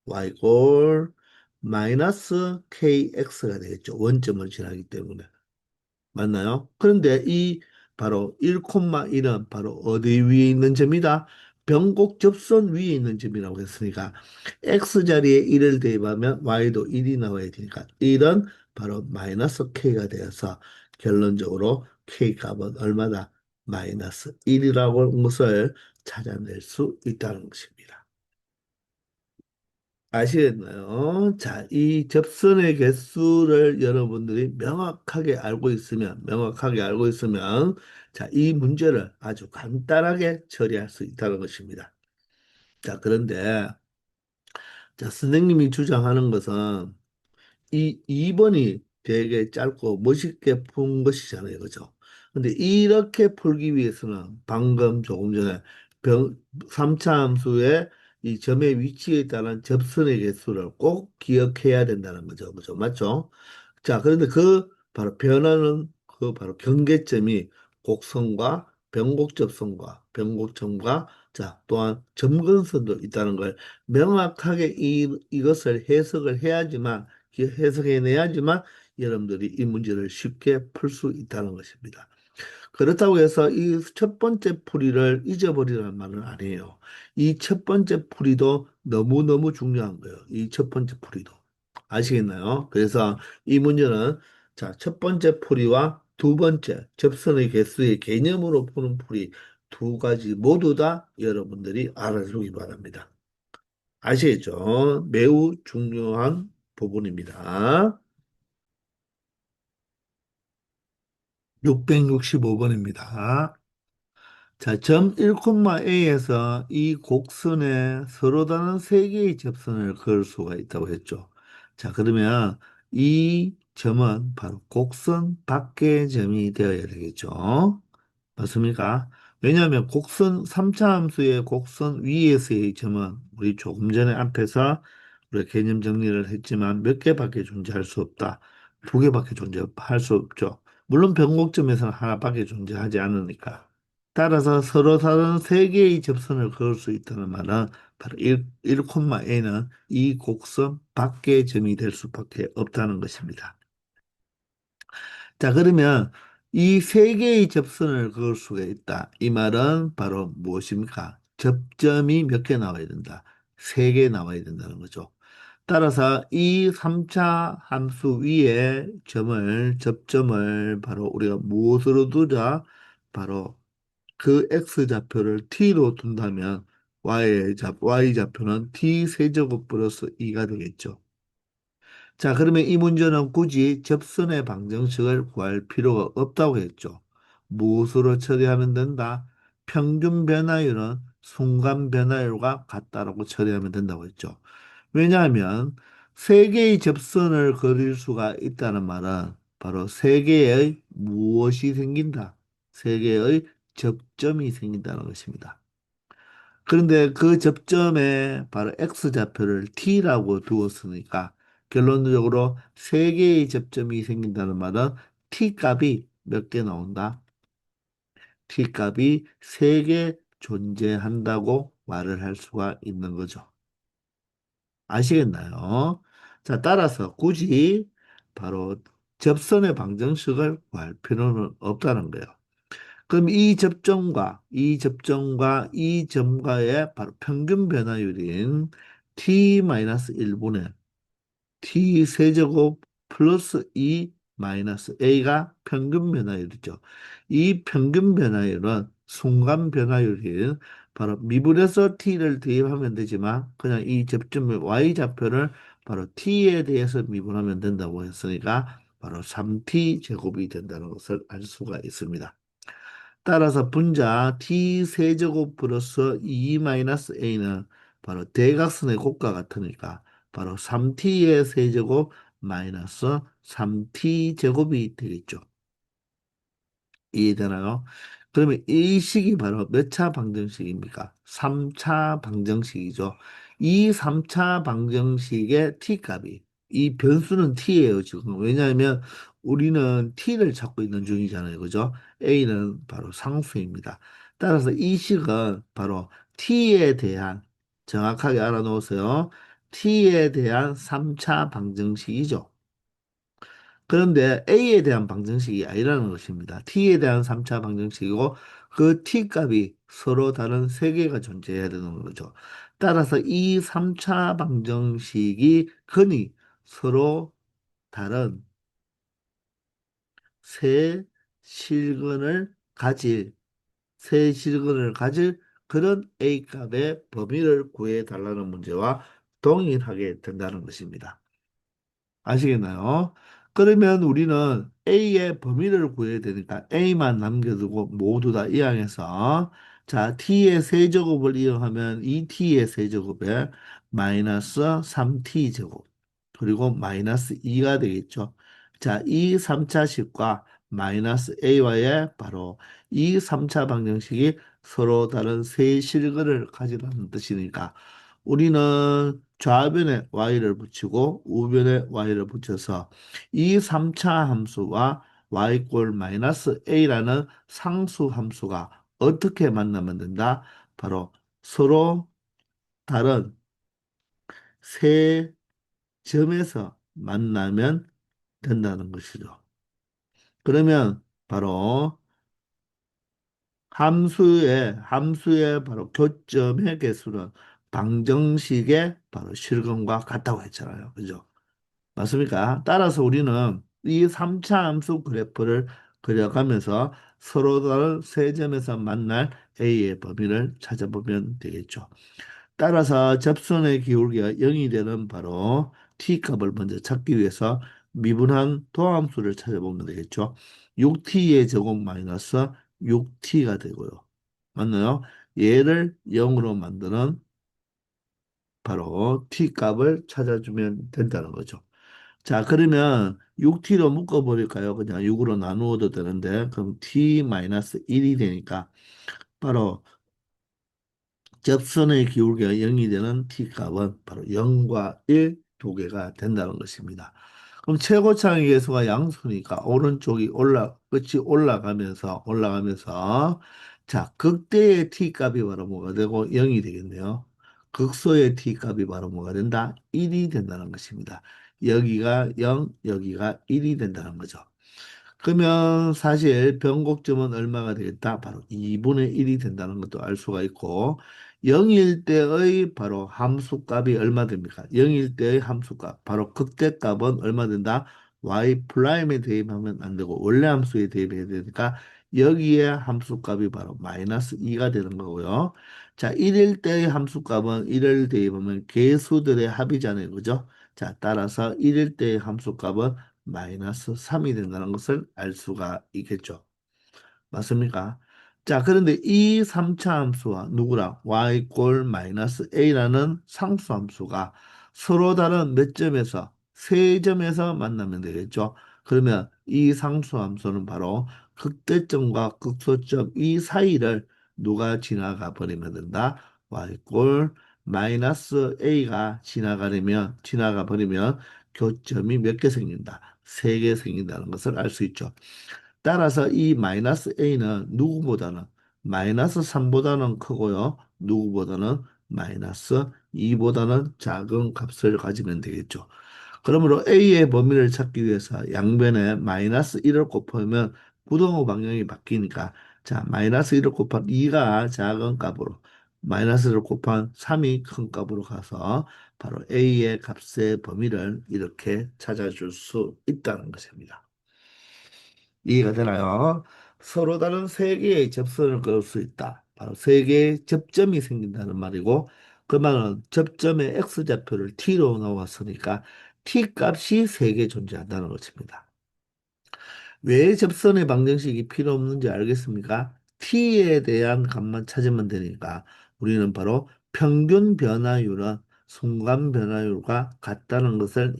y골 마이너스 kx가 되겠죠. 원점을 지나기 때문에. 맞나요? 그런데 이 바로 1,1은 바로 어디 위에 있는 점이다? 변곡 접선 위에 있는 점이라고 했으니까 x자리에 1을 대입하면 y도 1이 나와야 되니까 1은 바로 마이너스 k가 되어서 결론적으로 k 값은 얼마다? 마이너스 1이라고 하는 것을 찾아낼 수 있다는 것입니다. 아시겠나요? 자, 이 접선의 개수를 여러분들이 명확하게 알고 있으면, 자, 이 문제를 아주 간단하게 처리할 수 있다는 것입니다. 자, 그런데, 자, 선생님이 주장하는 것은 이 2번이 되게 짧고 멋있게 푼 것이잖아요. 그죠? 근데 이렇게 풀기 위해서는 방금 조금 전에 3차 함수의 이 점의 위치에 따른 접선의 개수를 꼭 기억해야 된다는 거죠. 그죠? 맞죠? 자, 그런데 그 바로 변화는 그 바로 경계점이 곡선과 변곡점과 자, 또한 점근선도 있다는 걸 명확하게 이것을 해석해내야지만 여러분들이 이 문제를 쉽게 풀 수 있다는 것입니다. 그렇다고 해서 이 첫 번째 풀이를 잊어버리라는 말은 아니에요. 이 첫 번째 풀이도 너무너무 중요한 거예요. 이 첫 번째 풀이도. 아시겠나요? 그래서 이 문제는 자, 첫 번째 풀이와 두 번째 접선의 개수의 개념으로 푸는 풀이 두 가지 모두 다 여러분들이 알아주기 바랍니다. 아시겠죠? 매우 중요한 부분입니다. 665번입니다. 자, 점 1,A에서 이 곡선에 서로 다른 세 개의 접선을 그을 수가 있다고 했죠. 자, 그러면 이 점은 바로 곡선 밖의 점이 되어야 되겠죠. 맞습니까? 왜냐하면 곡선 3차 함수의 곡선 위에서의 점은 우리 조금 전에 앞에서 우리 개념 정리를 했지만 몇 개밖에 존재할 수 없다. 두 개밖에 존재할 수 없죠. 물론 변곡점에서는 하나밖에 존재하지 않으니까. 따라서 서로 다른 세 개의 접선을 그을 수 있다는 말은 바로 1,A는 이 곡선 밖의 점이 될 수밖에 없다는 것입니다. 자, 그러면 이 세 개의 접선을 그을 수가 있다. 이 말은 바로 무엇입니까? 접점이 몇 개 나와야 된다. 세 개 나와야 된다는 거죠. 따라서 이 3차 함수 위에 접점을 바로 우리가 무엇으로 두자? 바로 그 x좌표를 t로 둔다면 y좌표는 t 세제곱 플러스 2가 되겠죠. 자, 그러면 이 문제는 굳이 접선의 방정식을 구할 필요가 없다고 했죠. 무엇으로 처리하면 된다? 평균 변화율은 순간 변화율과 같다라고 처리하면 된다고 했죠. 왜냐하면 세 개의 접선을 그릴 수가 있다는 말은 바로 세 개의 무엇이 생긴다? 세 개의 접점이 생긴다는 것입니다. 그런데 그 접점에 바로 x좌표를 t라고 두었으니까 결론적으로 세 개의 접점이 생긴다는 말은 t 값이 몇 개 나온다? t 값이 세 개 존재한다고 말을 할 수가 있는 거죠. 아시겠나요? 자, 따라서 굳이 바로 접선의 방정식을 구할 필요는 없다는 거예요. 그럼 이 점과의 바로 평균 변화율인 t-1분의 t 세제곱 플러스 2 마이너스 a가 평균 변화율이죠. 이 평균 변화율은 순간 변화율인 바로 미분에서 t를 대입하면 되지만 그냥 이 접점의 y좌표를 바로 t에 대해서 미분하면 된다고 했으니까 바로 3t 제곱이 된다는 것을 알 수가 있습니다. 따라서 분자 t 세제곱 플러스 2 마이너스 a는 바로 대각선의 곱과 같으니까 바로 3t의 세제곱 마이너스 3t 제곱이 되겠죠. 이해되나요? 그러면 이 식이 바로 몇 차 방정식입니까? 3차 방정식이죠. 이 3차 방정식의 t값이 이 변수는 t예요, 지금. 왜냐하면 우리는 t를 찾고 있는 중이잖아요. 그죠? a는 바로 상수입니다. 따라서 이 식은 바로 t에 대한 정확하게 알아놓으세요. t에 대한 3차 방정식이죠. 그런데 A에 대한 방정식이 아니라는 것입니다. T에 대한 3차 방정식이고 그 T 값이 서로 다른 세 개가 존재해야 되는 거죠. 따라서 이 3차 방정식이 근이 서로 다른 세 실근을 가질 세 실근을 가질 그런 A 값의 범위를 구해 달라는 문제와 동일하게 된다는 것입니다. 아시겠나요? 그러면 우리는 A의 범위를 구해야 되니까 A만 남겨두고 모두 다 이항해서 자, T의 세제곱을 이용하면 2T의 세제곱에 마이너스 3T제곱 그리고 마이너스 2가 되겠죠. 자, 이 3차식과 마이너스 A와의 바로 이 3차 방정식이 서로 다른 세 실근을 가지라는 뜻이니까 우리는 좌변에 y를 붙이고 우변에 y를 붙여서 이 3차 함수와 y꼴 마이너스 a라는 상수 함수가 어떻게 만나면 된다? 바로 서로 다른 세 점에서 만나면 된다는 것이죠. 그러면 바로 함수의 바로 교점의 개수는 방정식의 바로 실근과 같다고 했잖아요. 그죠? 맞습니까? 따라서 우리는 이 3차 함수 그래프를 그려가면서 서로 다른 세 점에서 만날 A의 범위를 찾아보면 되겠죠. 따라서 접선의 기울기가 0이 되는 바로 T값을 먼저 찾기 위해서 미분한 도함수를 찾아보면 되겠죠. 6T의 제곱 마이너스 6T가 되고요. 맞나요? 얘를 0으로 만드는 바로 T값을 찾아주면 된다는 거죠. 자, 그러면 6t로 묶어버릴까요? 그냥 6으로 나누어도 되는데, 그럼 t-1이 되니까, 바로 접선의 기울기가 0이 되는 t값은 바로 0과 1 두 개가 된다는 것입니다. 그럼 최고차의 계수가 양수니까 오른쪽이 끝이 올라가면서 자, 극대의 t값이 바로 뭐가 되고 0이 되겠네요. 극소의 t값이 바로 뭐가 된다? 1이 된다는 것입니다. 여기가 0, 여기가 1이 된다는 거죠. 그러면 사실 변곡점은 얼마가 되겠다? 바로 2분의 1이 된다는 것도 알 수가 있고 0일 때의 바로 함수값이 얼마 됩니까? 0일 때의 함수값 바로 극대값은 얼마 된다? y 프라임에 대입하면 안 되고 원래 함수에 대입해야 되니까 여기에 함수값이 바로 마이너스 2가 되는 거고요. 자, 1일 때의 함수값은 1을 대입하면 개수들의 합이잖아요. 그죠? 자, 따라서 1일 때의 함수값은 마이너스 3이 된다는 것을 알 수가 있겠죠. 맞습니까? 자, 그런데 이 3차 함수와 누구랑 y꼴 마이너스 a라는 상수 함수가 서로 다른 몇 점에서 세 점에서 만나면 되겠죠. 그러면 이 상수 함수는 바로 극대점과 극소점 이 사이를 누가 지나가 버리면 된다. y꼴 마이너스 a가 지나가 버리면 교점이 몇 개 생긴다. 세 개 생긴다는 것을 알 수 있죠. 따라서 이 마이너스 a는 누구보다는 마이너스 3보다는 크고요. 누구보다는 마이너스 2보다는 작은 값을 가지면 되겠죠. 그러므로 a의 범위를 찾기 위해서 양변에 마이너스 1을 곱하면 부등호 방향이 바뀌니까 자 마이너스 1을 곱한 2가 작은 값으로 마이너스를 곱한 3이 큰 값으로 가서 바로 a의 값의 범위를 이렇게 찾아줄 수 있다는 것입니다. 이해가 되나요? 서로 다른 세 개의 접선을 그을 수 있다. 바로 세 개의 접점이 생긴다는 말이고, 그 말은 접점의 x좌표를 t로 넣었으니까 t 값이 세 개 존재한다는 것입니다. 왜 접선의 방정식이 필요 없는지 알겠습니까? t에 대한 값만 찾으면 되니까 우리는 바로 평균 변화율은 순간 변화율과 같다는 것을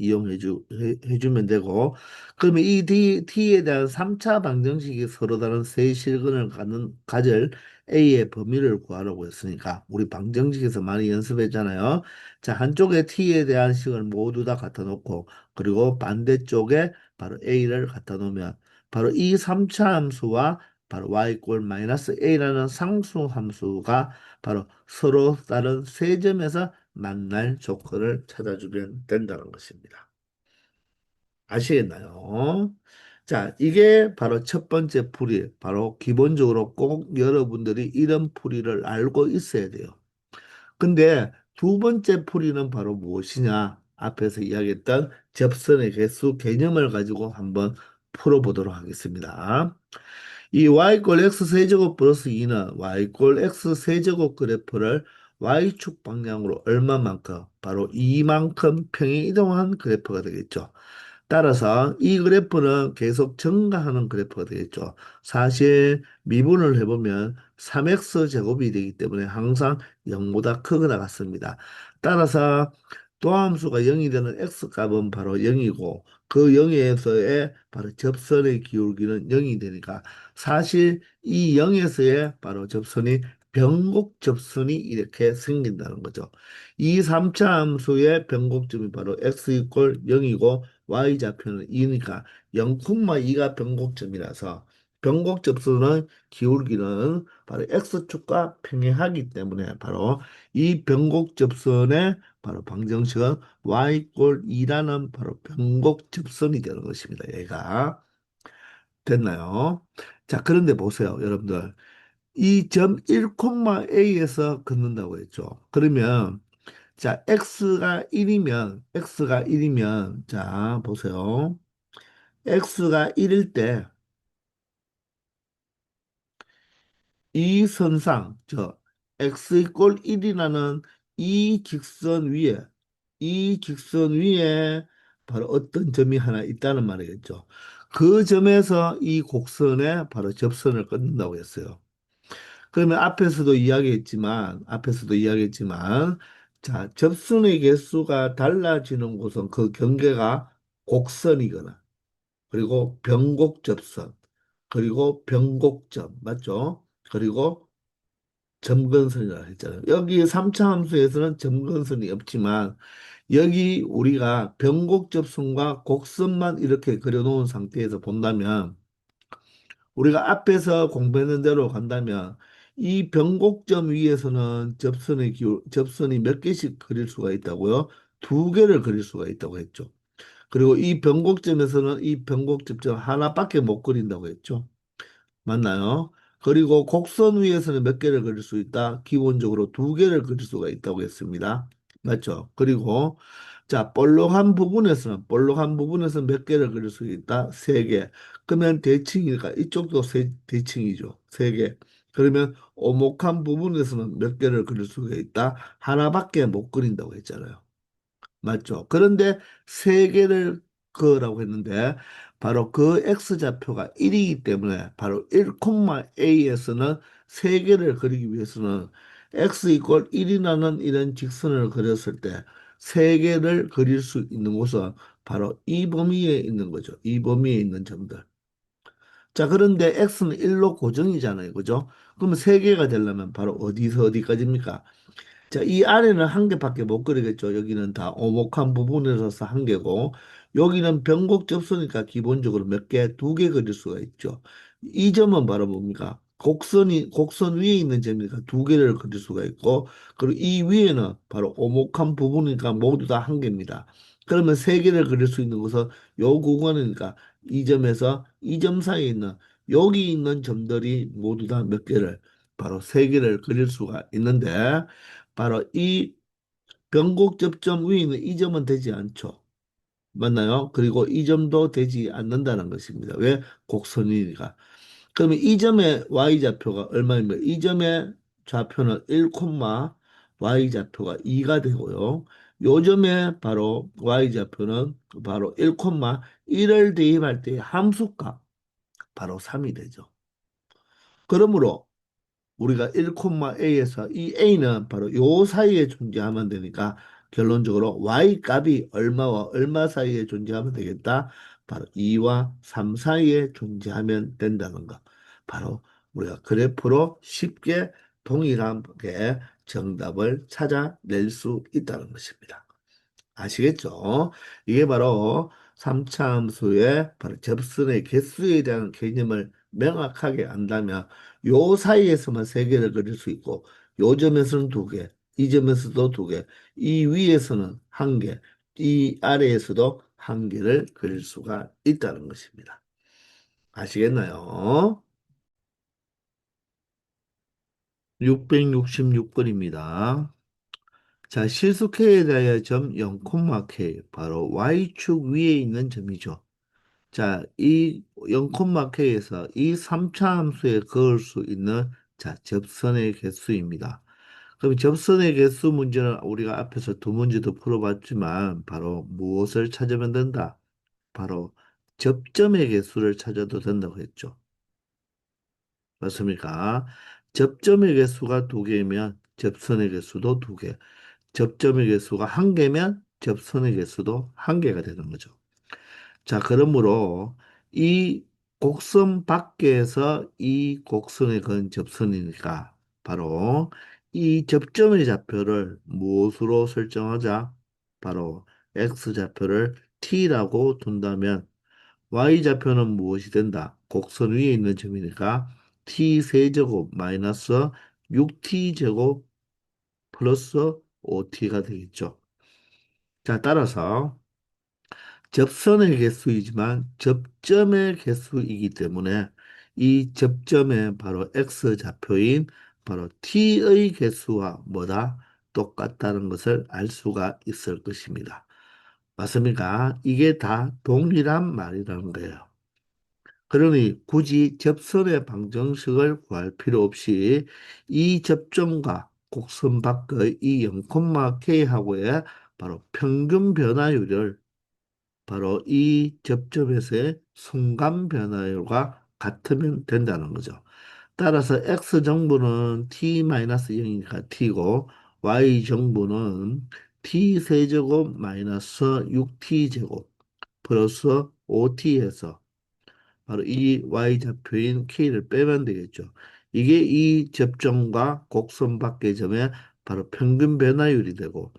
해주면 되고 그러면 이 t에 대한 3차 방정식이 서로 다른 세 실근을 가질 a의 범위를 구하라고 했으니까 우리 방정식에서 많이 연습했잖아요. 자, 한쪽에 t에 대한 식을 모두 다 갖다 놓고 그리고 반대쪽에 바로 a를 갖다 놓으면 바로 이 3차 함수와 바로 y꼴 마이너스 a라는 상수 함수가 바로 서로 다른 세 점에서 만날 조건을 찾아주면 된다는 것입니다. 아시겠나요? 자, 이게 바로 첫 번째 풀이, 바로 기본적으로 꼭 여러분들이 이런 풀이를 알고 있어야 돼요. 근데 두 번째 풀이는 바로 무엇이냐? 앞에서 이야기했던 접선의 개수 개념을 가지고 한번 풀어보도록 하겠습니다. 이 y꼴 x 세제곱 플러스 2는 y꼴 x 세제곱 그래프를 y축 방향으로 얼마만큼? 바로 이만큼 평행 이동한 그래프가 되겠죠. 따라서 이 그래프는 계속 증가하는 그래프가 되겠죠. 사실 미분을 해보면 3x 제곱이 되기 때문에 항상 0보다 크거나 같습니다. 따라서 도함수가 0이 되는 x 값은 바로 0이고 그 0에서의 바로 접선의 기울기는 0이 되니까 사실 이 0에서의 바로 접선이 변곡 접선이 이렇게 생긴다는 거죠. 이 3차 함수의 변곡점이 바로 x 이퀄 0이고 y좌표는 2니까 0,2가 변곡점이라서 변곡 접수는 기울기는 바로 x축과 평행하기 때문에 바로 이 변곡 접선의 바로 방정식은 y 꼴 2라는 바로 변곡 접선이 되는 것입니다. 얘가 됐나요? 자, 그런데 보세요, 여러분들. 이 점 1,a에서 긋는다고 했죠. 그러면 자, x가 1이면 자, 보세요. x가 1일 때 이 선상, x 이퀄 1이라는 이 직선 위에 바로 어떤 점이 하나 있다는 말이겠죠. 그 점에서 이 곡선에 바로 접선을 끊는다고 했어요. 그러면 앞에서도 이야기했지만, 자, 접선의 개수가 달라지는 곳은 그 경계가 곡선이거나, 그리고 변곡접선, 그리고 변곡점, 맞죠? 그리고 점근선이라고 했잖아요. 여기 3차 함수에서는 점근선이 없지만 여기 우리가 변곡접선과 곡선만 이렇게 그려놓은 상태에서 본다면 우리가 앞에서 공부했는 대로 간다면 이 변곡점 위에서는 접선이 몇 개씩 그릴 수가 있다고요? 두 개를 그릴 수가 있다고 했죠. 그리고 이 변곡점에서는 이 변곡점 하나밖에 못 그린다고 했죠. 맞나요? 그리고 곡선 위에서는 몇 개를 그릴 수 있다? 기본적으로 두 개를 그릴 수가 있다고 했습니다. 맞죠? 그리고 자, 볼록한 부분에서 몇 개를 그릴 수 있다? 세 개. 그러면 대칭이니까 이쪽도 대칭이죠. 세 개. 그러면 오목한 부분에서는 몇 개를 그릴 수가 있다? 하나밖에 못 그린다고 했잖아요. 맞죠? 그런데 세 개를 그으라고 했는데 바로 그 x좌표가 1이기 때문에 바로 1,a에서는 세 개를 그리기 위해서는 x 이퀄 1이라는 이런 직선을 그렸을 때 세 개를 그릴 수 있는 곳은 바로 이 범위에 있는 거죠. 이 범위에 있는 점들. 자, 그런데 x는 1로 고정이잖아요. 그죠? 그러면 세 개가 되려면 바로 어디서 어디까지입니까? 자, 이 아래는 한 개밖에 못 그리겠죠. 여기는 다 오목한 부분이라서 한 개고, 여기는 변곡 접수니까 기본적으로 몇 개, 두 개 그릴 수가 있죠. 이 점은 바로 뭡니까? 곡선 위에 있는 점이니까 두 개를 그릴 수가 있고, 그리고 이 위에는 바로 오목한 부분이니까 모두 다 한 개입니다. 그러면 세 개를 그릴 수 있는 것은 요 구간이니까 이 점에서 이 점 사이에 있는 여기 있는 점들이 모두 다 몇 개를 바로 세 개를 그릴 수가 있는데 바로 이 변곡 접점 위에 있는 이 점은 되지 않죠. 맞나요? 그리고 이 점도 되지 않는다는 것입니다. 왜? 곡선이니까. 그러면 이 점의 y좌표가 얼마입니까? 이 점의 좌표는 1, y좌표가 2가 되고요. 요 점의 바로 y좌표는 바로 1,1을 대입할 때 함수값 바로 3이 되죠. 그러므로 우리가 1,a에서 이 a는 바로 요 사이에 존재하면 되니까 결론적으로 y 값이 얼마와 얼마 사이에 존재하면 되겠다. 바로 2와 3 사이에 존재하면 된다는 거. 바로 우리가 그래프로 쉽게 동일하게 정답을 찾아낼 수 있다는 것입니다. 아시겠죠? 이게 바로 3차 함수의 바로 접선의 개수에 대한 개념을 명확하게 안다면 요 사이에서만 세 개를 그릴 수 있고 요 점에서는 두 개, 이 점에서도 두 개, 이 위에서는 한 개, 이 아래에서도 한계를 그릴 수가 있다는 것입니다. 아시겠나요? 666번입니다. 자, 실수 k에 대하여 점 0,k 바로 y축 위에 있는 점이죠. 자, 이 0,k에서 이 3차 함수에 그을 수 있는 자, 접선의 개수입니다. 그럼 접선의 개수 문제는 우리가 앞에서 두 문제도 풀어봤지만 바로 무엇을 찾으면 된다? 바로 접점의 개수를 찾아도 된다고 했죠. 맞습니까? 접점의 개수가 두 개면 접선의 개수도 두 개. 접점의 개수가 한 개면 접선의 개수도 한 개가 되는 거죠. 자, 그러므로 이 곡선 밖에서 이 곡선에 건 접선이니까 바로 이 접점의 좌표를 무엇으로 설정하자? 바로 x좌표를 t라고 둔다면 y좌표는 무엇이 된다? 곡선 위에 있는 점이니까 t세제곱 마이너스 6t제곱 플러스 5t가 되겠죠. 자, 따라서 접선의 개수이지만 접점의 개수이기 때문에 이 접점의 바로 x좌표인 바로 t의 개수와 뭐다? 똑같다는 것을 알 수가 있을 것입니다. 맞습니까? 이게 다 동일한 말이라는 거예요. 그러니 굳이 접선의 방정식을 구할 필요 없이 이 접점과 곡선 밖의 이 0,k하고의 바로 평균 변화율을 바로 이 접점에서의 순간 변화율과 같으면 된다는 거죠. 따라서 x 정보는 t-0이니까 t고 y 정보는 t 세제곱 마이너스 6t 제곱 플러스 5t에서 바로 이 y좌표인 k를 빼면 되겠죠. 이게 이 접점과 곡선 밖의 점의 바로 평균 변화율이 되고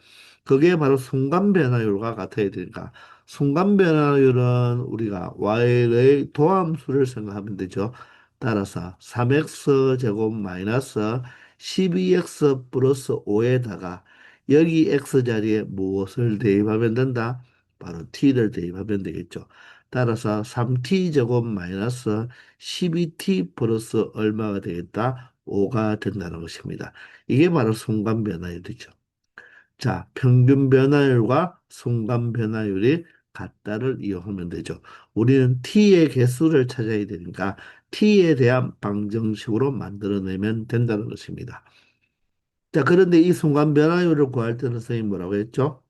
그게 바로 순간 변화율과 같아야 되니까 순간 변화율은 우리가 y의 도함수를 생각하면 되죠. 따라서 3x 제곱 마이너스 12x 플러스 5에다가 여기 x 자리에 무엇을 대입하면 된다? 바로 t를 대입하면 되겠죠. 따라서 3t 제곱 마이너스 12t 플러스 얼마가 되겠다? 5가 된다는 것입니다. 이게 바로 순간 변화율이죠. 자, 평균 변화율과 순간 변화율이 같다를 이용하면 되죠. 우리는 t의 개수를 찾아야 되니까 t에 대한 방정식으로 만들어내면 된다는 것입니다. 자, 그런데 이 순간 변화율을 구할 때는 선생님 뭐라고 했죠?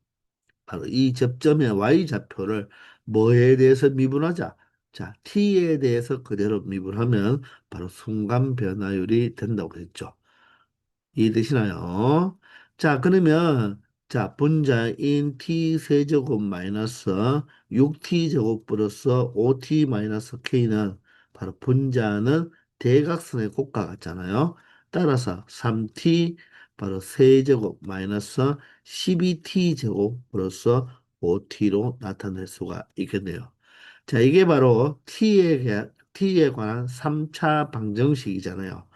바로 이 접점의 y좌표를 뭐에 대해서 미분하자? 자, t에 대해서 그대로 미분하면 바로 순간 변화율이 된다고 했죠. 이해되시나요? 자, 그러면 자, 분자인 t 세제곱 마이너스 6t 제곱 플러스 5t 마이너스 k는 바로 분자는 대각선의 곱과 같잖아요. 따라서 3t 바로 세제곱 마이너스 12t 제곱 플러스 5t로 나타낼 수가 있겠네요. 자, 이게 바로 t에 관한 3차 방정식이잖아요.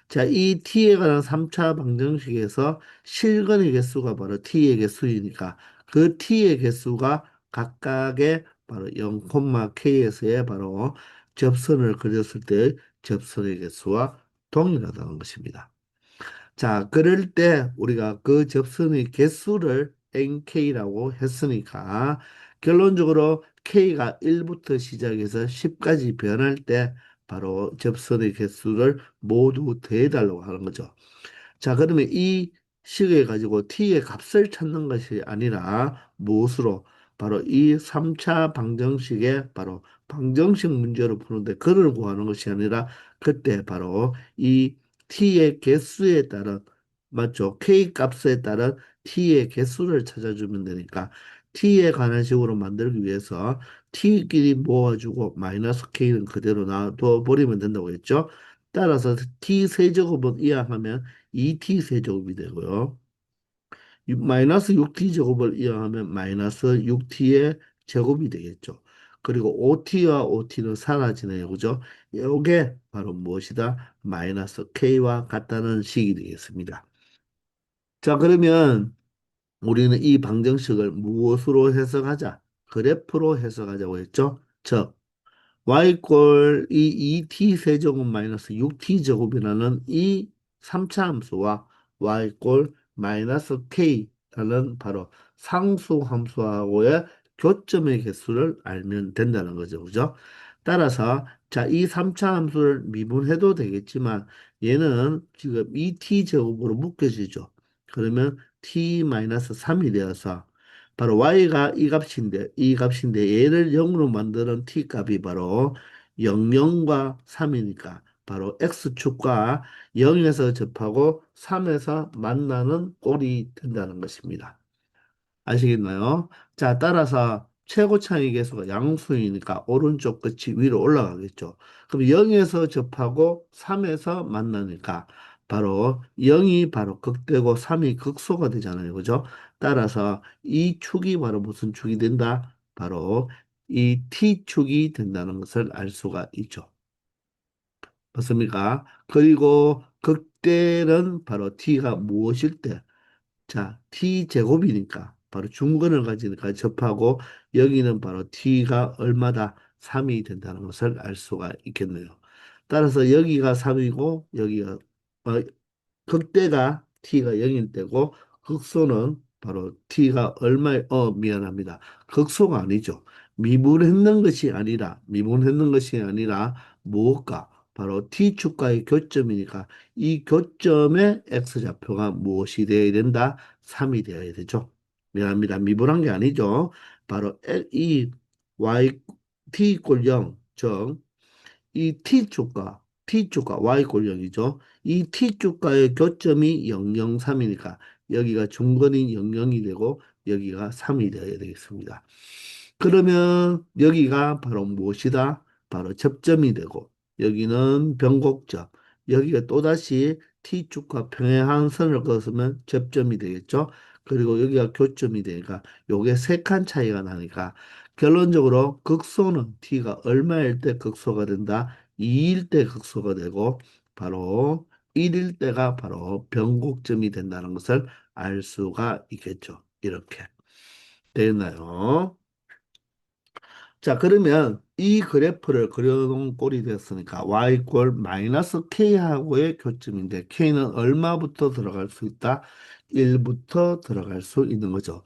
자, 이 t에 관한 3차 방정식에서 실근의 개수가 바로 t의 개수이니까 그 t의 개수가 각각의 바로 0,k에서의 바로 접선을 그렸을 때 접선의 개수와 동일하다는 것입니다. 자, 그럴 때 우리가 그 접선의 개수를 nk라고 했으니까 결론적으로 k가 1부터 시작해서 10까지 변할 때 바로 접선의 개수를 모두 더해달라고 하는 거죠. 자, 그러면 이 식을 가지고 t의 값을 찾는 것이 아니라 무엇으로? 바로 이 3차 방정식의 바로 방정식 문제로 푸는데 그를 구하는 것이 아니라 그때 바로 이 t의 개수에 따른 맞죠? k 값에 따른 t의 개수를 찾아주면 되니까 t에 관한 식으로 만들기 위해서 t끼리 모아주고 마이너스 k는 그대로 놔둬 버리면 된다고 했죠. 따라서 t 세제곱은 이항하면 2t 세제곱이 되고요. 마이너스 6t 제곱을 이항하면 마이너스 6t의 제곱이 되겠죠. 그리고 5t와 5t는 사라지네요. 그죠? 이게 바로 무엇이다? 마이너스 k와 같다는 식이 되겠습니다. 자, 그러면 우리는 이 방정식을 무엇으로 해석하자? 그래프로 해석하자고 했죠. 즉, y꼴 이 2t 세제곱 마이너스 6t 제곱이라는 이 3차 함수와 y꼴 마이너스 k라는 바로 상수 함수하고의 교점의 개수를 알면 된다는 거죠. 그죠? 따라서 자, 이 3차 함수를 미분해도 되겠지만 얘는 지금 2t 제곱으로 묶여지죠. 그러면 t 마이너스 3이 되어서 바로 y가 이 값인데 얘를 0으로 만드는 t 값이 바로 00과 3이니까 바로 x축과 0에서 접하고 3에서 만나는 꼴이 된다는 것입니다. 아시겠나요? 자, 따라서 최고 차이 계수가 양수이니까 오른쪽 끝이 위로 올라가겠죠. 그럼 0에서 접하고 3에서 만나니까 바로 0이 바로 극되고 3이 극소가 되잖아요. 그죠? 따라서 이 축이 바로 무슨 축이 된다? 바로 이 T축이 된다는 것을 알 수가 있죠. 맞습니까? 그리고 극대는 바로 T가 무엇일 때? 자, t 제곱이니까 바로 중근을 가지니까 접하고 여기는 바로 t가 얼마다? 3이 된다는 것을 알 수가 있겠네요. 따라서 여기가 3이고 여기가 어, 극대가 t가 0일 때고 극소는 바로 t가 미안합니다. 극소가 아니죠. 미분했는 것이 아니라 무엇과 바로 t축과의 교점이니까 이 교점의 x좌표가 무엇이 되어야 된다? 3이 되어야 되죠. 미안합니다. 미분한 게 아니죠. 바로 이 y t 꼴 0, 즉 이 T축과 Y꼴 0이죠. 이 T축과의 교점이 003이니까 여기가 중건인 00이 되고 여기가 3이 되어야 되겠습니다. 그러면 여기가 바로 무엇이다? 바로 접점이 되고 여기는 변곡점, 여기가 또다시 T축과 평행한 선을 그었으면 접점이 되겠죠. 그리고 여기가 교점이 되니까 요게 세 칸 차이가 나니까 결론적으로 극소는 t가 얼마일 때 극소가 된다? 2일 때 극소가 되고 바로 1일 때가 바로 변곡점이 된다는 것을 알 수가 있겠죠. 이렇게 되었나요? 자, 그러면 이 그래프를 그려놓은 꼴이 됐으니까 y 꼴 마이너스 k하고의 교점인데 k는 얼마부터 들어갈 수 있다? 1부터 들어갈 수 있는 거죠.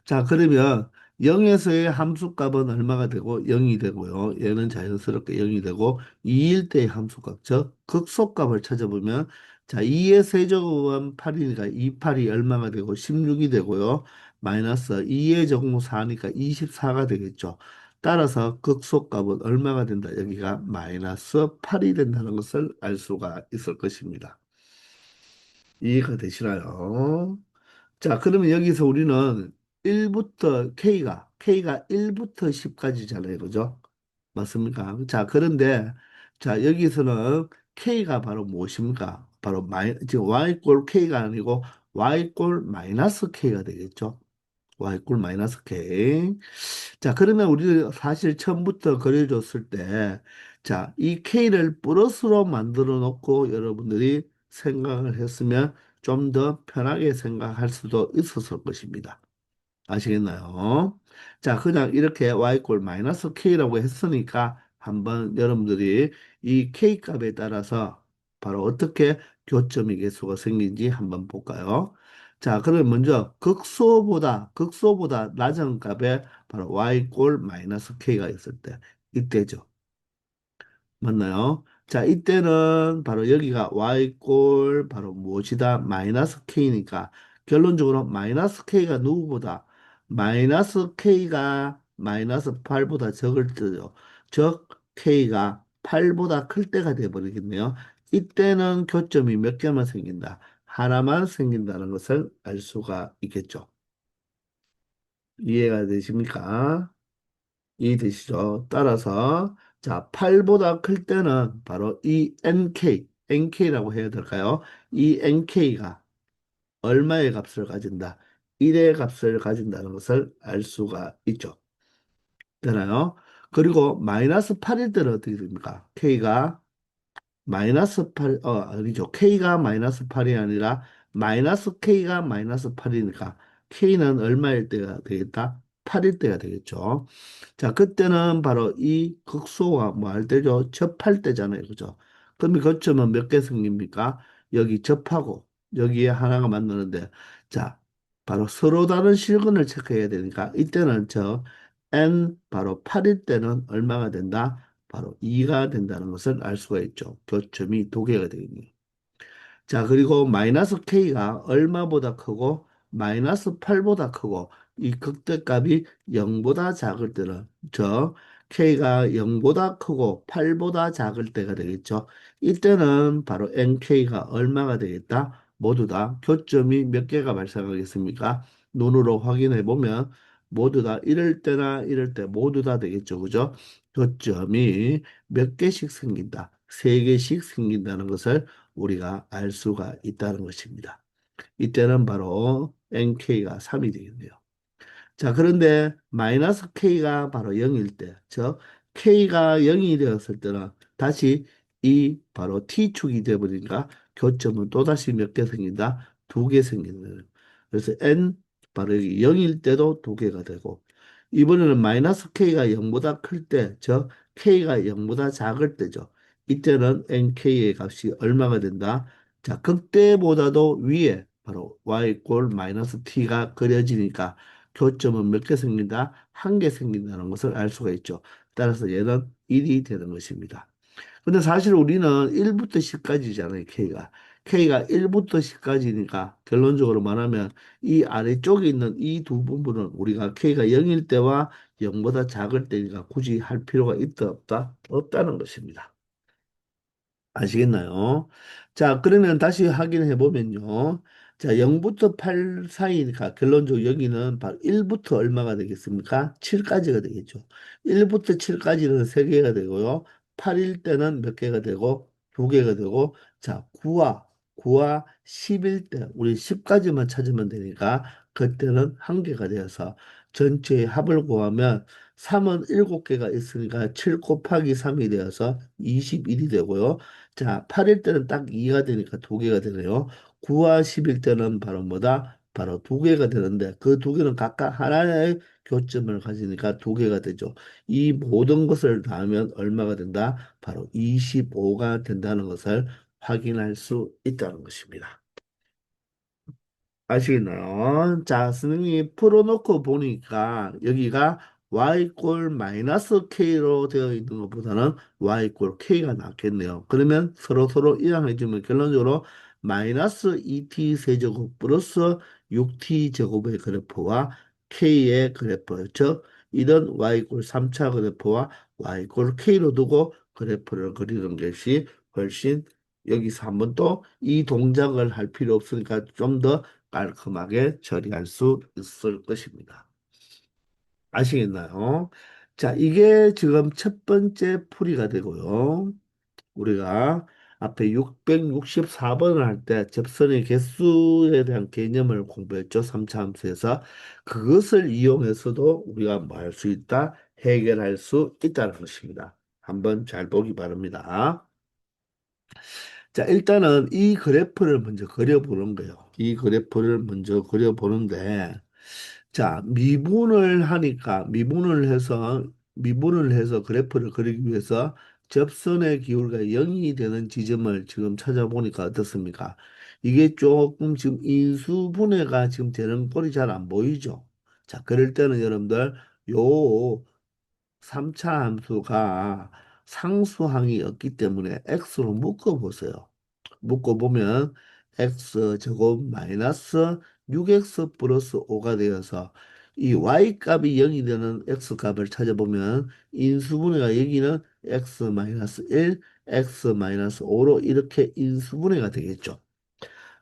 자, 그러면 0에서의 함수값은 얼마가 되고 0이 되고요. 얘는 자연스럽게 0이 되고 2일 때의 함수값, 즉 극소값을 찾아보면 자, 2의 세제곱은 8이니까 28이 얼마가 되고 16이 되고요. 마이너스 2의 제곱 4니까 24가 되겠죠. 따라서 극소값은 얼마가 된다? 여기가 마이너스 8이 된다는 것을 알 수가 있을 것입니다. 이해가 되시나요? 자, 그러면 여기서 우리는 1부터 K가 1부터 10까지잖아요. 그죠? 맞습니까? 자, 그런데 자, 여기서는 K가 바로 무엇입니까? 바로 지금 Y꼴 K가 아니고 Y꼴 마이너스 K가 되겠죠? Y꼴 마이너스 K. 자, 그러면 우리 사실 처음부터 그려줬을 때, 자, 이 K를 플러스로 만들어 놓고 여러분들이 생각을 했으면 좀 더 편하게 생각할 수도 있었을 것입니다. 아시겠나요? 자, 그냥 이렇게 y꼴 마이너스 k라고 했으니까 한번 여러분들이 이 k 값에 따라서 바로 어떻게 교점의 개수가 생긴지 한번 볼까요? 자, 그러면 먼저 극소보다 낮은 값에 바로 y꼴 마이너스 k가 있을 때 이때죠. 맞나요? 자, 이때는 바로 여기가 y꼴 바로 무엇이다? 마이너스 k니까 결론적으로 마이너스 k가 누구보다 마이너스 k가 마이너스 8보다 적을 때죠. 즉 k가 8보다 클 때가 되어버리겠네요. 이때는 교점이 몇 개만 생긴다. 하나만 생긴다는 것을 알 수가 있겠죠. 이해가 되십니까? 이해되시죠? 따라서 자, 8보다 클 때는 바로 이 NK라고 해야 될까요? 이 NK가 얼마의 값을 가진다? 1의 값을 가진다는 것을 알 수가 있죠. 되나요? 그리고 마이너스 8일 때는 어떻게 됩니까? K가 마이너스 8, 아니죠. K가 마이너스 8이 아니라 마이너스 K가 마이너스 8이니까 K는 얼마일 때가 되겠다? 8일 때가 되겠죠. 자, 그때는 바로 이 극소가 뭐 할 때죠? 접할 때잖아요. 그죠? 그럼 이 거점은 몇 개 생깁니까? 여기 접하고 여기에 하나가 만드는데 자, 바로 서로 다른 실근을 체크해야 되니까 이때는 저 n 바로 8일 때는 얼마가 된다? 바로 2가 된다는 것을 알 수가 있죠. 교점이 두 개가 되겠네요. 자, 그리고 마이너스 k가 얼마보다 크고 마이너스 8보다 크고 이 극대값이 0보다 작을 때는 저 k가 0보다 크고 8보다 작을 때가 되겠죠. 이때는 바로 nk가 얼마가 되겠다? 모두 다 교점이 몇 개가 발생하겠습니까? 눈으로 확인해 보면 모두 다 이럴 때나 이럴 때 모두 다 되겠죠. 그죠? 교점이 몇 개씩 생긴다. 세 개씩 생긴다는 것을 우리가 알 수가 있다는 것입니다. 이때는 바로 nk가 3이 되겠네요. 자, 그런데 마이너스 k가 바로 0일 때, 즉 k가 0이 되었을 때는 다시 이 바로 t축이 되어버리니까 교점은 또다시 몇 개 생긴다? 두 개 생기는 거예요. 그래서 n 바로 여기 0일 때도 두 개가 되고 이번에는 마이너스 k가 0보다 클 때, 즉 k가 0보다 작을 때죠. 이때는 nk의 값이 얼마가 된다? 자, 극대보다도 위에 바로 y 꼴 마이너스 t가 그려지니까 교점은 몇 개 생긴다? 한 개 생긴다는 것을 알 수가 있죠. 따라서 얘는 1이 되는 것입니다. 근데 사실 우리는 1부터 10까지잖아요, K가. K가 1부터 10까지니까 결론적으로 말하면 이 아래쪽에 있는 이 두 부분은 우리가 K가 0일 때와 0보다 작을 때니까 굳이 할 필요가 있다, 없다? 없다는 것입니다. 아시겠나요? 자, 그러면 다시 확인해 보면요. 자, 0부터 8 사이니까 결론적으로 여기는 바로 1부터 얼마가 되겠습니까? 7까지가 되겠죠. 1부터 7까지는 3개가 되고요. 8일 때는 몇 개가 되고 2개가 되고 자, 9와 10일 때 우리 10까지만 찾으면 되니까 그때는 1개가 되어서 전체의 합을 구하면 3은 7개가 있으니까 7 곱하기 3이 되어서 21이 되고요. 자, 8일 때는 딱 2가 되니까 2개가 되네요. 9와 10일 때는 바로 뭐다? 바로 2개가 되는데 그 2개는 각각 하나의 교점을 가지니까 2개가 되죠. 이 모든 것을 더하면 얼마가 된다? 바로 25가 된다는 것을 확인할 수 있다는 것입니다. 아시겠나요? 자, 선생님이 풀어놓고 보니까 여기가 y꼴 마이너스 k로 되어 있는 것보다는 y꼴 k가 낫겠네요. 그러면 서로 이항해주면 결론적으로 마이너스 2t 세제곱 플러스 6t 제곱의 그래프와 k의 그래프, 즉 이런 y꼴 3차 그래프와 y꼴 k로 두고 그래프를 그리는 것이 훨씬 여기서 한번 또 이 동작을 할 필요 없으니까 좀더 깔끔하게 처리할 수 있을 것입니다. 아시겠나요? 자, 이게 지금 첫 번째 풀이가 되고요. 우리가 앞에 664번을 할 때 접선의 개수에 대한 개념을 공부했죠. 3차 함수에서. 그것을 이용해서도 우리가 뭐 할 수 있다? 해결할 수 있다는 것입니다. 한번 잘 보기 바랍니다. 자, 일단은 이 그래프를 먼저 그려보는 거예요. 이 그래프를 먼저 그려보는데, 자, 미분을 해서 그래프를 그리기 위해서 접선의 기울기가 0이 되는 지점을 지금 찾아보니까 어떻습니까? 이게 조금 지금 인수분해가 지금 되는 꼴이 잘 안 보이죠? 자, 그럴 때는 여러분들 요 3차 함수가 상수항이 없기 때문에 x로 묶어보세요. 묶어보면 x 제곱 마이너스 6x 플러스 5가 되어서 이 y값이 0이 되는 x값을 찾아보면 인수분해가 여기는 x 마이너스 1, x 마이너스 5로 이렇게 인수분해가 되겠죠.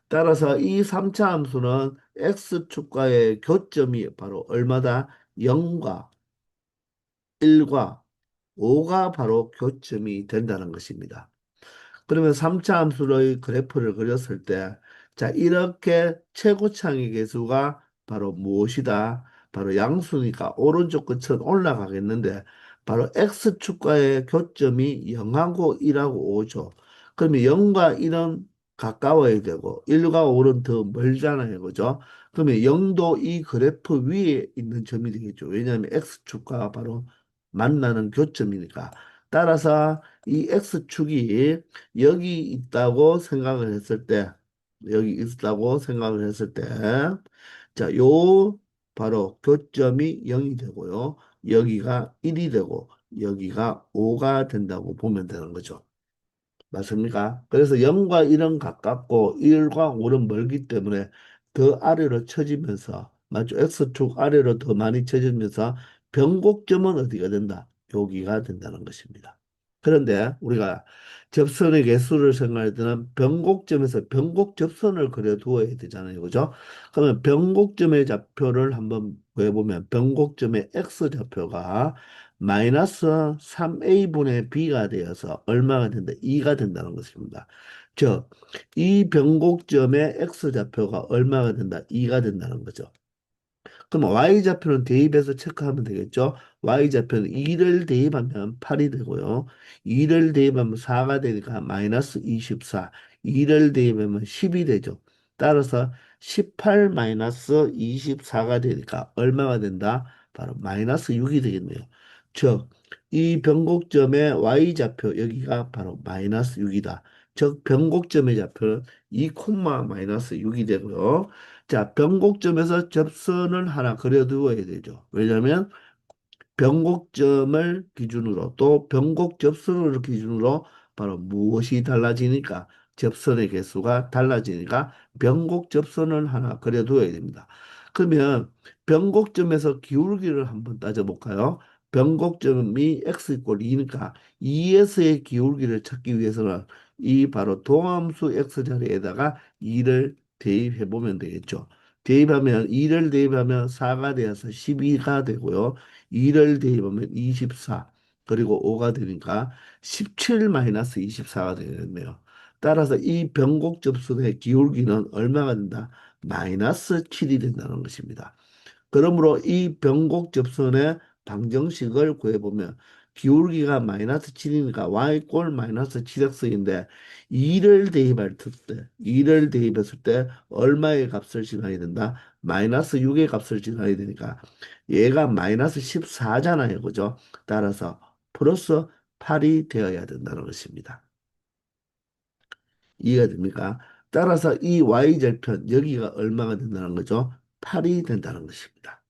따라서 이 3차 함수는 x축과의 교점이 바로 얼마다? 0과 1과 5가 바로 교점이 된다는 것입니다. 그러면 3차 함수의 그래프를 그렸을 때, 자, 이렇게 최고창의 개수가 바로 무엇이다? 바로 양수니까 오른쪽 끝은 올라가겠는데, 바로 x축과의 교점이 0하고 1하고 5죠. 그러면 0과 1은 가까워야 되고 1과 5는 더 멀잖아요. 그죠? 그러면 0도 이 그래프 위에 있는 점이 되겠죠. 왜냐하면 X축과 바로 만나는 교점이니까. 따라서 이 X축이 여기 있다고 생각을 했을 때, 여기 있다고 생각을 했을 때, 자, 요 바로 교점이 0이 되고요. 여기가 1이 되고 여기가 5가 된다고 보면 되는 거죠. 맞습니까? 그래서 0과 1은 가깝고 1과 5는 멀기 때문에 더 아래로 쳐지면서 맞죠? X축 아래로 더 많이 쳐지면서 변곡점은 어디가 된다? 여기가 된다는 것입니다. 그런데 우리가 접선의 개수를 생각할 때는 변곡점에서 변곡 접선을 그려 두어야 되잖아요. 그죠? 그러면 변곡점의 좌표를 한번 구해보면 변곡점의 X좌표가 마이너스 3a분의 b가 되어서 얼마가 된다? 2가 된다는 것입니다. 즉, 이 변곡점의 x좌표가 얼마가 된다? 2가 된다는 거죠. 그럼 y좌표는 대입해서 체크하면 되겠죠? y좌표는 2를 대입하면 8이 되고요. 2를 대입하면 4가 되니까 마이너스 24. 2를 대입하면 10이 되죠. 따라서 18 마이너스 24가 되니까 얼마가 된다? 바로 마이너스 6이 되겠네요. 즉, 이 변곡점의 y좌표 여기가 바로 마이너스 6이다. 즉, 변곡점의 좌표는 2 콤마 마이너스 6이 되고요. 자, 변곡점에서 접선을 하나 그려두어야 되죠. 왜냐하면 변곡점을 기준으로 또 변곡 접선을 기준으로 바로 무엇이 달라지니까 접선의 개수가 달라지니까 변곡 접선을 하나 그려두어야 됩니다. 그러면 변곡점에서 기울기를 한번 따져볼까요? 변곡점이 x 이꼴 2니까 2에서의 기울기를 찾기 위해서는 이 바로 도함수 x 자리에다가 2를 대입해 보면 되겠죠. 대입하면 2를 대입하면 4가 되어서 12가 되고요. 2를 대입하면 24 그리고 5가 되니까 17 마이너스 24가 되겠네요. 따라서 이 변곡 접선의 기울기는 얼마가 된다? 마이너스 7이 된다는 것입니다. 그러므로 이 변곡 접선의 방정식을 구해보면 기울기가 마이너스 7이니까 y꼴 마이너스 7x인데 2를 대입할 때 2를 대입했을 때 얼마의 값을 지나야 된다? 마이너스 6의 값을 지나야 되니까 얘가 마이너스 14잖아요. 그죠? 따라서 플러스 8이 되어야 된다는 것입니다. 이해가 됩니까? 따라서 이 y절편 여기가 얼마가 된다는 거죠? 8이 된다는 것입니다.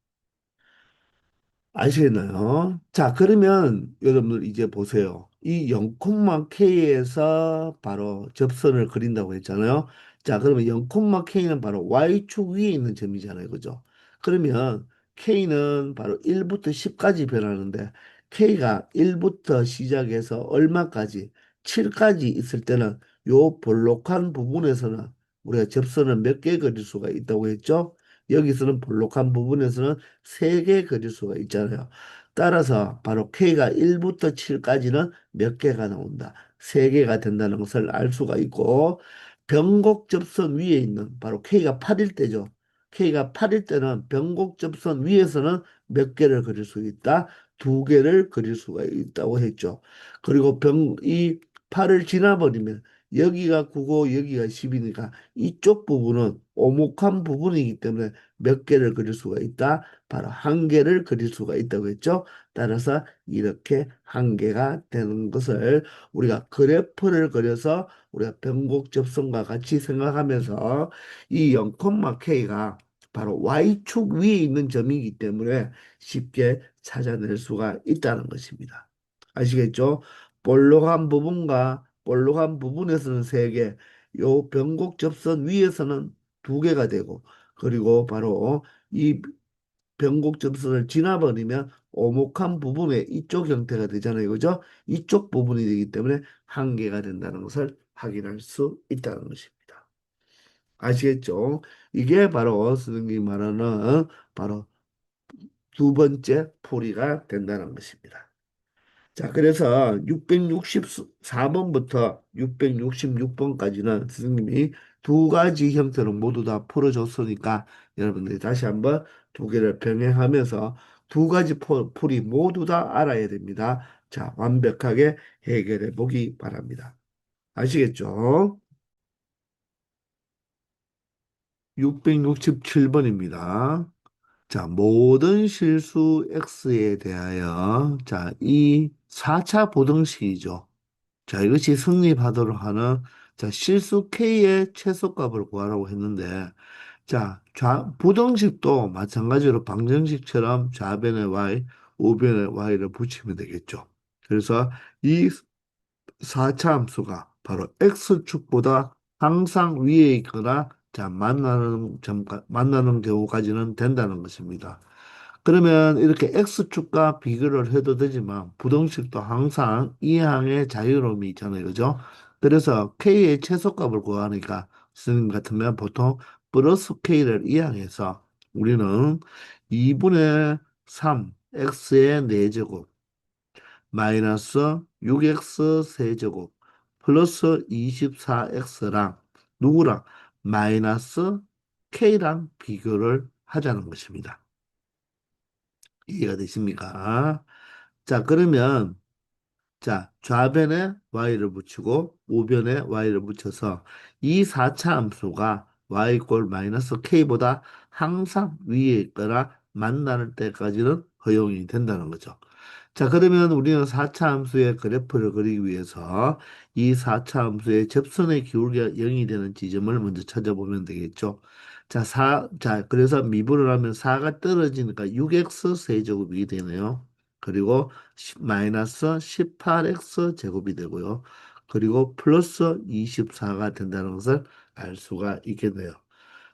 아시겠나요? 자, 그러면 여러분들 이제 보세요. 이 0,K에서 바로 접선을 그린다고 했잖아요. 자, 그러면 0,K는 바로 Y축 위에 있는 점이잖아요. 그죠? 그러면 K는 바로 1부터 10까지 변하는데 K가 1부터 시작해서 얼마까지? 7까지 있을 때는 요 볼록한 부분에서는 우리가 접선을 몇 개 그릴 수가 있다고 했죠? 여기서는 볼록한 부분에서는 3개 그릴 수가 있잖아요. 따라서 바로 K가 1부터 7까지는 몇 개가 나온다. 3개가 된다는 것을 알 수가 있고 변곡 접선 위에 있는 바로 K가 8일 때죠. K가 8일 때는 변곡 접선 위에서는 몇 개를 그릴 수 있다? 2개를 그릴 수가 있다고 했죠. 그리고 이 8을 지나버리면 여기가 9고 여기가 10이니까 이쪽 부분은 오목한 부분이기 때문에 몇 개를 그릴 수가 있다? 바로 한 개를 그릴 수가 있다고 했죠. 따라서 이렇게 한 개가 되는 것을 우리가 그래프를 그려서 우리가 변곡 접선과 같이 생각하면서 이 0,K가 바로 Y축 위에 있는 점이기 때문에 쉽게 찾아낼 수가 있다는 것입니다. 아시겠죠? 볼록한 부분과 볼록한 부분에서는 3개, 요 변곡 접선 위에서는 2개가 되고 그리고 바로 이 변곡 접선을 지나버리면 오목한 부분에 이쪽 형태가 되잖아요. 그죠? 이쪽 부분이 되기 때문에 한 개가 된다는 것을 확인할 수 있다는 것입니다. 아시겠죠? 이게 바로 선생님이 말하는 바로 두 번째 풀이가 된다는 것입니다. 자, 그래서 664번부터 666번까지는 스승님이 두 가지 형태로 모두 다 풀어줬으니까 여러분들이 다시 한번 두 개를 병행하면서 두 가지 풀이 모두 다 알아야 됩니다. 자, 완벽하게 해결해 보기 바랍니다. 아시겠죠? 667번입니다. 자, 모든 실수 x에 대하여 이 4차 보등식이죠. 자, 이것이 성립하도록 하는 실수 k의 최소값을 구하라고 했는데 부등식도 마찬가지로 방정식처럼 좌변에 y, 우변에 y를 붙이면 되겠죠. 그래서 이 4차 함수가 바로 x축보다 항상 위에 있거나 만나는 경우까지는 된다는 것입니다. 그러면 이렇게 x축과 비교를 해도 되지만 부등식도 항상 이항의 자유로움이 있잖아요. 그죠? 그래서 k의 최소값을 구하니까 선생님 같으면 보통 플러스 k를 이항해서 우리는 2분의 3 x의 4제곱 마이너스 6x 세제곱 플러스 24x랑 누구랑 마이너스 k랑 비교를 하자는 것입니다. 이해가 되십니까? 자, 그러면 좌변에 y를 붙이고 우변에 y를 붙여서 이 4차 함수가 y 꼴 마이너스 k보다 항상 위에 있거나 만나는 때까지는 허용이 된다는 거죠. 자, 그러면 우리는 4차 함수의 그래프를 그리기 위해서 이 4차 함수의 접선의 기울기가 0이 되는 지점을 먼저 찾아보면 되겠죠. 그래서 미분을 하면 4가 떨어지니까 6x 세제곱이 되네요. 그리고 마이너스 18x 제곱이 되고요. 그리고 플러스 24가 된다는 것을 알 수가 있겠네요.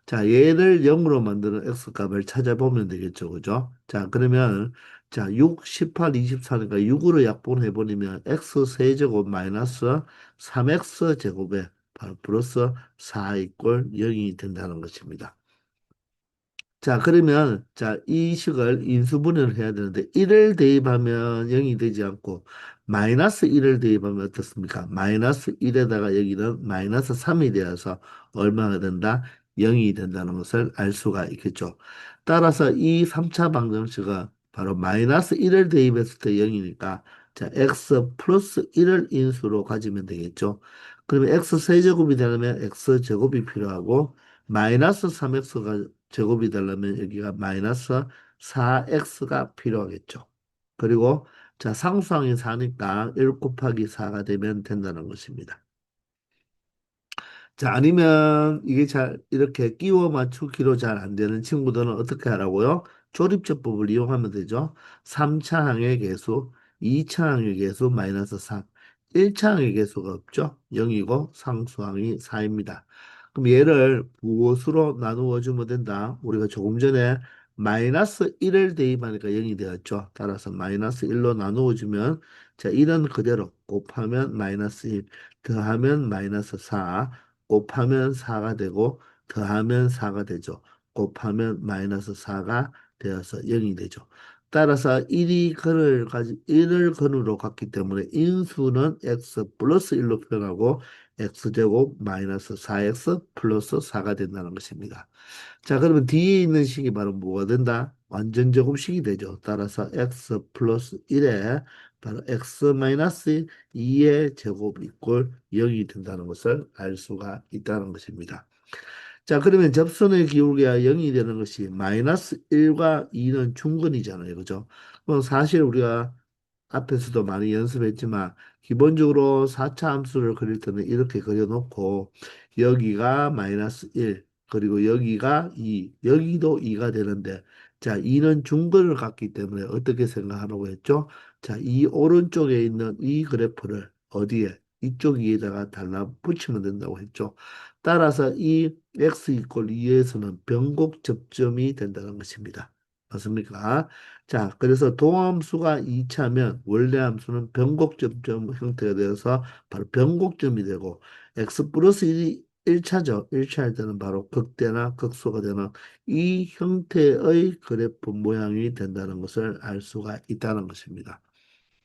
자, 얘를 0으로 만드는 x값을 찾아보면 되겠죠. 그죠? 자, 그러면 6, 18, 24니까 6으로 약분해버리면 x 세제곱 마이너스 3x 제곱에 바로 플러스 4 이꼴 0이 된다는 것입니다. 자, 그러면 이 식을 인수분해를 해야 되는데 1을 대입하면 0이 되지 않고 마이너스 1을 대입하면 어떻습니까? 마이너스 1에다가 여기는 마이너스 3이 되어서 얼마가 된다? 0이 된다는 것을 알 수가 있겠죠. 따라서 이 3차 방정식은 바로 마이너스 1을 대입했을 때 0이니까 x 플러스 1을 인수로 가지면 되겠죠. 그러면 x 세제곱이 되려면 x 제곱이 필요하고 마이너스 3x가 제곱이 되려면 여기가 마이너스 4x가 필요하겠죠. 그리고 상수항이 4니까 1 곱하기 4가 되면 된다는 것입니다. 자, 아니면 이게 잘 이렇게 끼워 맞추기로 잘 안 되는 친구들은 어떻게 하라고요? 조립제법을 이용하면 되죠. 3차 항의 개수, 2차 항의 개수 마이너스 3, 1차 항의 개수가 없죠. 0이고 상수항이 4입니다. 그럼 얘를 무엇으로 나누어 주면 된다? 우리가 조금 전에 마이너스 1을 대입하니까 0이 되었죠. 따라서 마이너스 1로 나누어 주면 1은 그대로 곱하면 마이너스 1, 더하면 마이너스 4, 곱하면 4가 되고 더하면 4가 되죠. 곱하면 마이너스 4가 되어서 0이 되죠. 따라서 1을 근으로 갔기 때문에 인수는 x 플러스 1로 표현하고 x제곱 마이너스 4x 플러스 4가 된다는 것입니다. 자, 그러면 뒤에 있는 식이 바로 뭐가 된다? 완전 제곱식이 되죠. 따라서 x 플러스 1에 바로 x 마이너스 2의 제곱 이꼴 0이 된다는 것을 알 수가 있다는 것입니다. 자, 그러면 접선의 기울기가 0이 되는 것이 마이너스 1과 2는 중근이잖아요. 그죠? 그럼 사실 우리가 앞에서도 많이 연습했지만 기본적으로 4차 함수를 그릴 때는 이렇게 그려놓고 여기가 마이너스 1 그리고 여기가 2 여기도 2가 되는데 2는 중근을 갖기 때문에 어떻게 생각하라고 했죠? 이 오른쪽에 있는 이 그래프를 어디에? 이쪽 위에다가 달라붙이면 된다고 했죠. 따라서 이 x 이퀄 2에서는 변곡 접점이 된다는 것입니다. 맞습니까? 자, 그래서 도함수가 2차면 원래 함수는 변곡점점 형태가 되어서 바로 변곡점이 되고 x 플러스 1이 1차죠. 1차일 때는 바로 극대나 극소가 되는 이 형태의 그래프 모양이 된다는 것을 알 수가 있다는 것입니다.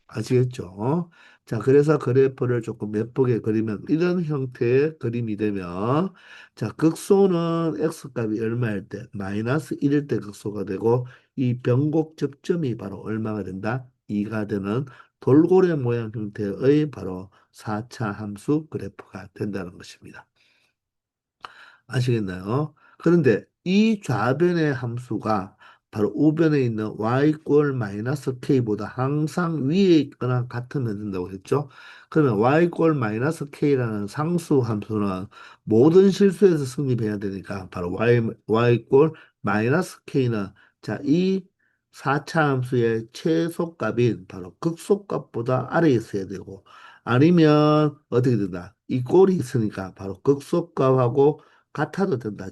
아시겠죠? 자, 그래서 그래프를 조금 예쁘게 그리면 이런 형태의 그림이 되면 극소는 x값이 얼마일 때 마이너스 1일 때 극소가 되고 이 변곡 접점이 바로 얼마가 된다? 2가 되는 돌고래 모양 형태의 바로 4차 함수 그래프가 된다는 것입니다. 아시겠나요? 그런데 이 좌변의 함수가 바로 우변에 있는 y 마이너스 k보다 항상 위에 있거나 같으면 된다고 했죠. 그러면 y 마이너스 k라는 상수 함수는 모든 실수에서 성립해야 되니까 바로 y 마이너스 k는 자, 이 4차 함수의 최소값인 바로 극소값보다 아래에 있어야 되고 아니면 어떻게 된다? 이 꼴이 있으니까 바로 극소값하고 같아도 된다.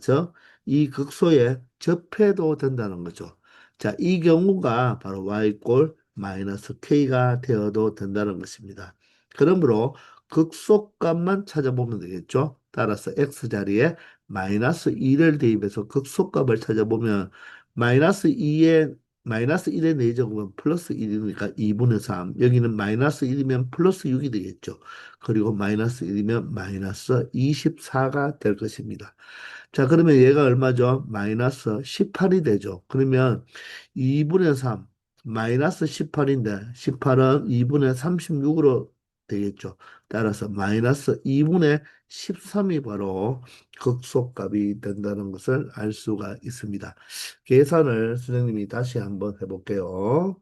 이 극소에 접해도 된다는 거죠. 자, 이 경우가 바로 y꼴 마이너스 k가 되어도 된다는 것입니다. 그러므로 극소값만 찾아보면 되겠죠. 따라서 x 자리에 마이너스 2를 대입해서 극소값을 찾아보면 마이너스 2에 마이너스 1의 4제곱은 플러스 1이니까 2분의 3. 여기는 마이너스 1이면 플러스 6이 되겠죠. 그리고 마이너스 1이면 마이너스 24가 될 것입니다. 자, 그러면 얘가 얼마죠? 마이너스 18이 되죠. 그러면 2분의 3, 마이너스 18인데, 18은 2분의 36으로 되겠죠. 따라서 마이너스 2분의 13이 바로 극소값이 된다는 것을 알 수가 있습니다. 계산을 선생님이 다시 한번 해볼게요.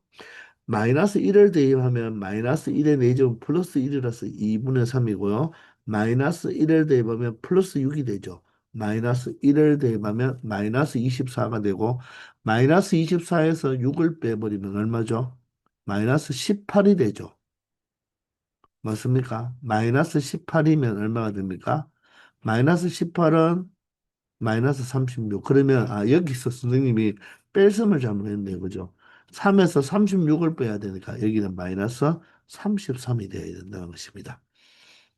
마이너스 1을 대입하면 마이너스 1의 4제곱 플러스 1이라서 2분의 3이고요. 마이너스 1을 대입하면 플러스 6이 되죠. 마이너스 1을 대입하면 마이너스 24가 되고 마이너스 24에서 6을 빼버리면 얼마죠? 마이너스 18이 되죠. 맞습니까? 마이너스 18이면 얼마가 됩니까? 마이너스 18은 마이너스 36. 그러면 여기서 선생님이 뺄셈을 잘못했네요. 그죠? 3에서 36을 빼야 되니까 여기는 마이너스 33이 되어야 된다는 것입니다.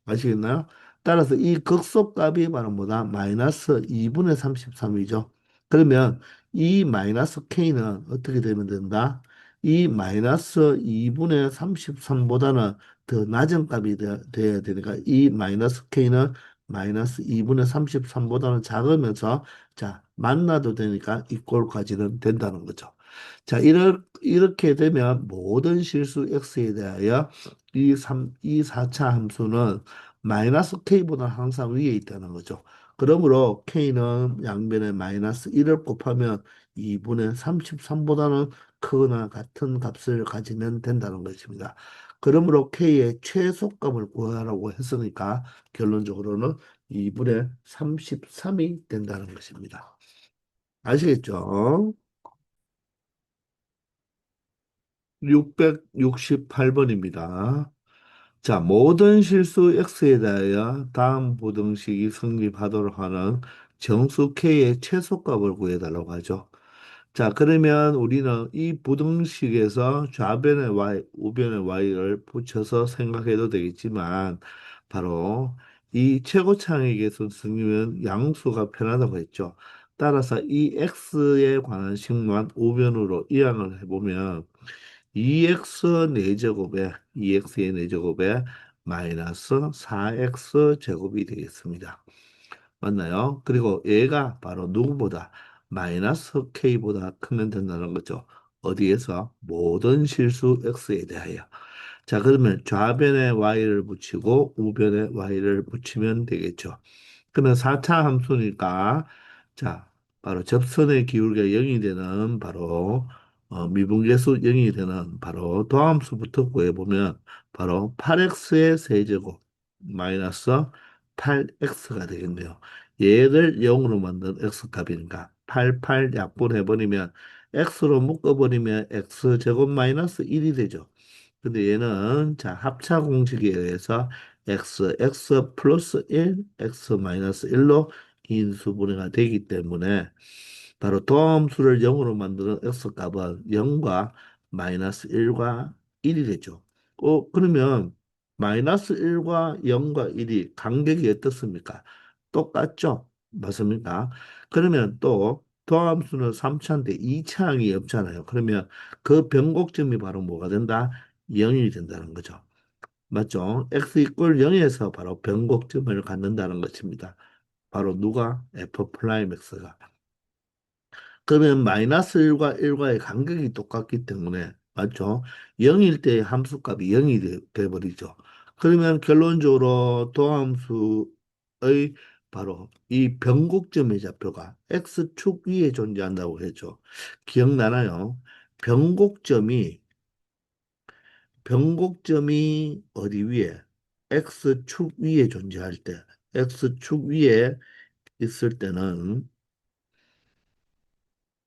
아시겠나요? 따라서 이 극소값이 바로 뭐다? 마이너스 2분의 33이죠. 그러면 이 마이너스 k는 어떻게 되면 된다? 이 마이너스 2분의 33보다는 더 낮은 값이 돼야 되니까 이 마이너스 k는 마이너스 2분의 33보다는 작으면서 자, 만나도 되니까 이 꼴까지는 된다는 거죠. 자, 이렇게 되면 모든 실수 x에 대하여 이 4차 함수는 마이너스 k보다 항상 위에 있다는 거죠. 그러므로 k는 양변에 마이너스 1을 곱하면 2분의 33보다는 크거나 같은 값을 가지면 된다는 것입니다. 그러므로 k의 최소값을 구하라고 했으니까 결론적으로는 2분의 33이 된다는 것입니다. 아시겠죠? 668번입니다. 자, 모든 실수 x에 대하여 다음 부등식이 성립하도록 하는 정수 k의 최소값을 구해달라고 하죠. 자, 그러면 우리는 이 부등식에서 좌변의 y, 우변의 y를 붙여서 생각해도 되겠지만, 바로 이 최고차항에게서 승리는 양수가 편하다고 했죠. 따라서 이 x에 관한 식만 우변으로 이항을 해보면, 2x 4제곱에 2x의 4제곱에 마이너스 4x 제곱이 되겠습니다. 맞나요? 그리고 얘가 바로 누구보다 마이너스 k보다 크면 된다는 거죠. 어디에서? 모든 실수 x에 대하여. 자, 그러면 좌변에 y를 붙이고 우변에 y를 붙이면 되겠죠. 그러면 4차 함수니까 자, 바로 접선의 기울기가 0이 되는 바로 미분계수 0이 되는 바로 도함수부터 구해보면 바로 8x의 세제곱 마이너스 8x가 되겠네요. 얘를 0으로 만든 x값이니까 88 약분해버리면 x로 묶어버리면 x제곱 마이너스 1이 되죠. 근데 얘는 자 합차 공식에 의해서 x 플러스 1, x 마이너스 1로 인수분해가 되기 때문에 바로 도함수를 0으로 만드는 x값은 0과 마이너스 1과 1이 되죠. 그러면 마이너스 1과 0과 1이 간격이 어떻습니까? 똑같죠? 맞습니까? 그러면 또 도함수는 3차인데 2차항이 없잖아요. 그러면 그 변곡점이 바로 뭐가 된다? 0이 된다는 거죠. 맞죠? x 이퀄 0에서 바로 변곡점을 갖는다는 것입니다. 바로 누가? f 프라임 x가. 그러면 마이너스 1과 1과의 간격이 똑같기 때문에 맞죠? 0일 때 함수값이 0이 돼버리죠. 그러면 결론적으로 도함수의 바로 이 변곡점의 좌표가 X축 위에 존재한다고 했죠. 기억나나요? 변곡점이, 변곡점이 어디 위에? X축 위에 존재할 때, X축 위에 있을 때는,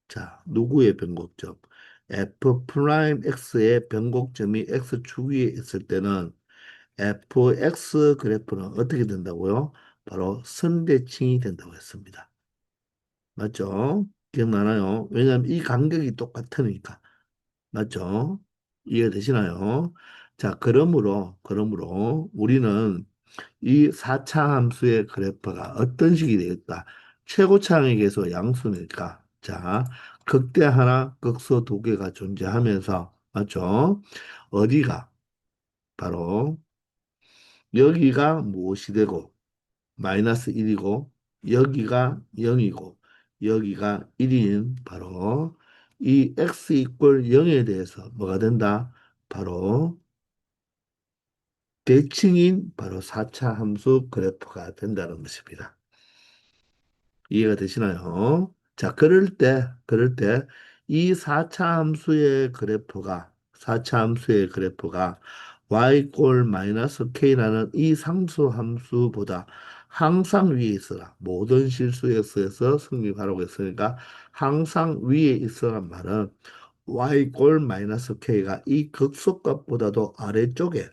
자, 누구의 변곡점? F 프라임 X의 변곡점이 X축 위에 있을 때는 fx 그래프는 어떻게 된다고요? 바로 선대칭이 된다고 했습니다. 맞죠? 기억나나요? 왜냐하면 이 간격이 똑같으니까. 맞죠? 이해되시나요? 자, 그러므로 우리는 이 4차 함수의 그래프가 어떤 식이 되겠다. 최고차항에게서 양수니까. 자, 극대 하나, 극소 두 개가 존재하면서, 맞죠? 어디가 바로 여기가 무엇이 되고, 마이너스 1이고 여기가 0이고 여기가 1인 바로 이 x 이퀄 0에 대해서 뭐가 된다? 바로 대칭인 바로 4차 함수 그래프가 된다는 것입니다. 이해가 되시나요? 자, 그럴 때, 이 4차 함수의 그래프가, 4차 함수의 그래프가 y 꼴 마이너스 k라는 이 상수 함수보다 항상 위에 있어라. 모든 실수에서 성립하라고 했으니까 항상 위에 있어란 말은 y 꼴 마이너스 k가 이 극소값보다도 아래쪽에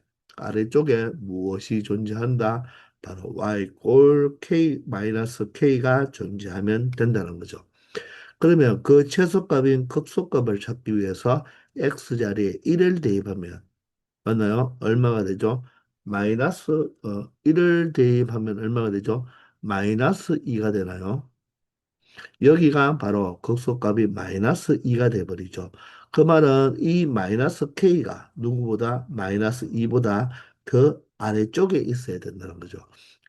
무엇이 존재한다? 바로 y 꼴 k 마이너스 k가 존재하면 된다는 거죠. 그러면 그 최소값인 극소값을 찾기 위해서 x 자리에 1을 대입하면 맞나요? 얼마가 되죠? 마이너스 1을 대입하면 얼마가 되죠? 마이너스 2가 되나요? 여기가 바로 극소값이 마이너스 2가 돼버리죠. 그 말은 이 마이너스 k가 누구보다 마이너스 2보다 더 아래쪽에 있어야 된다는 거죠.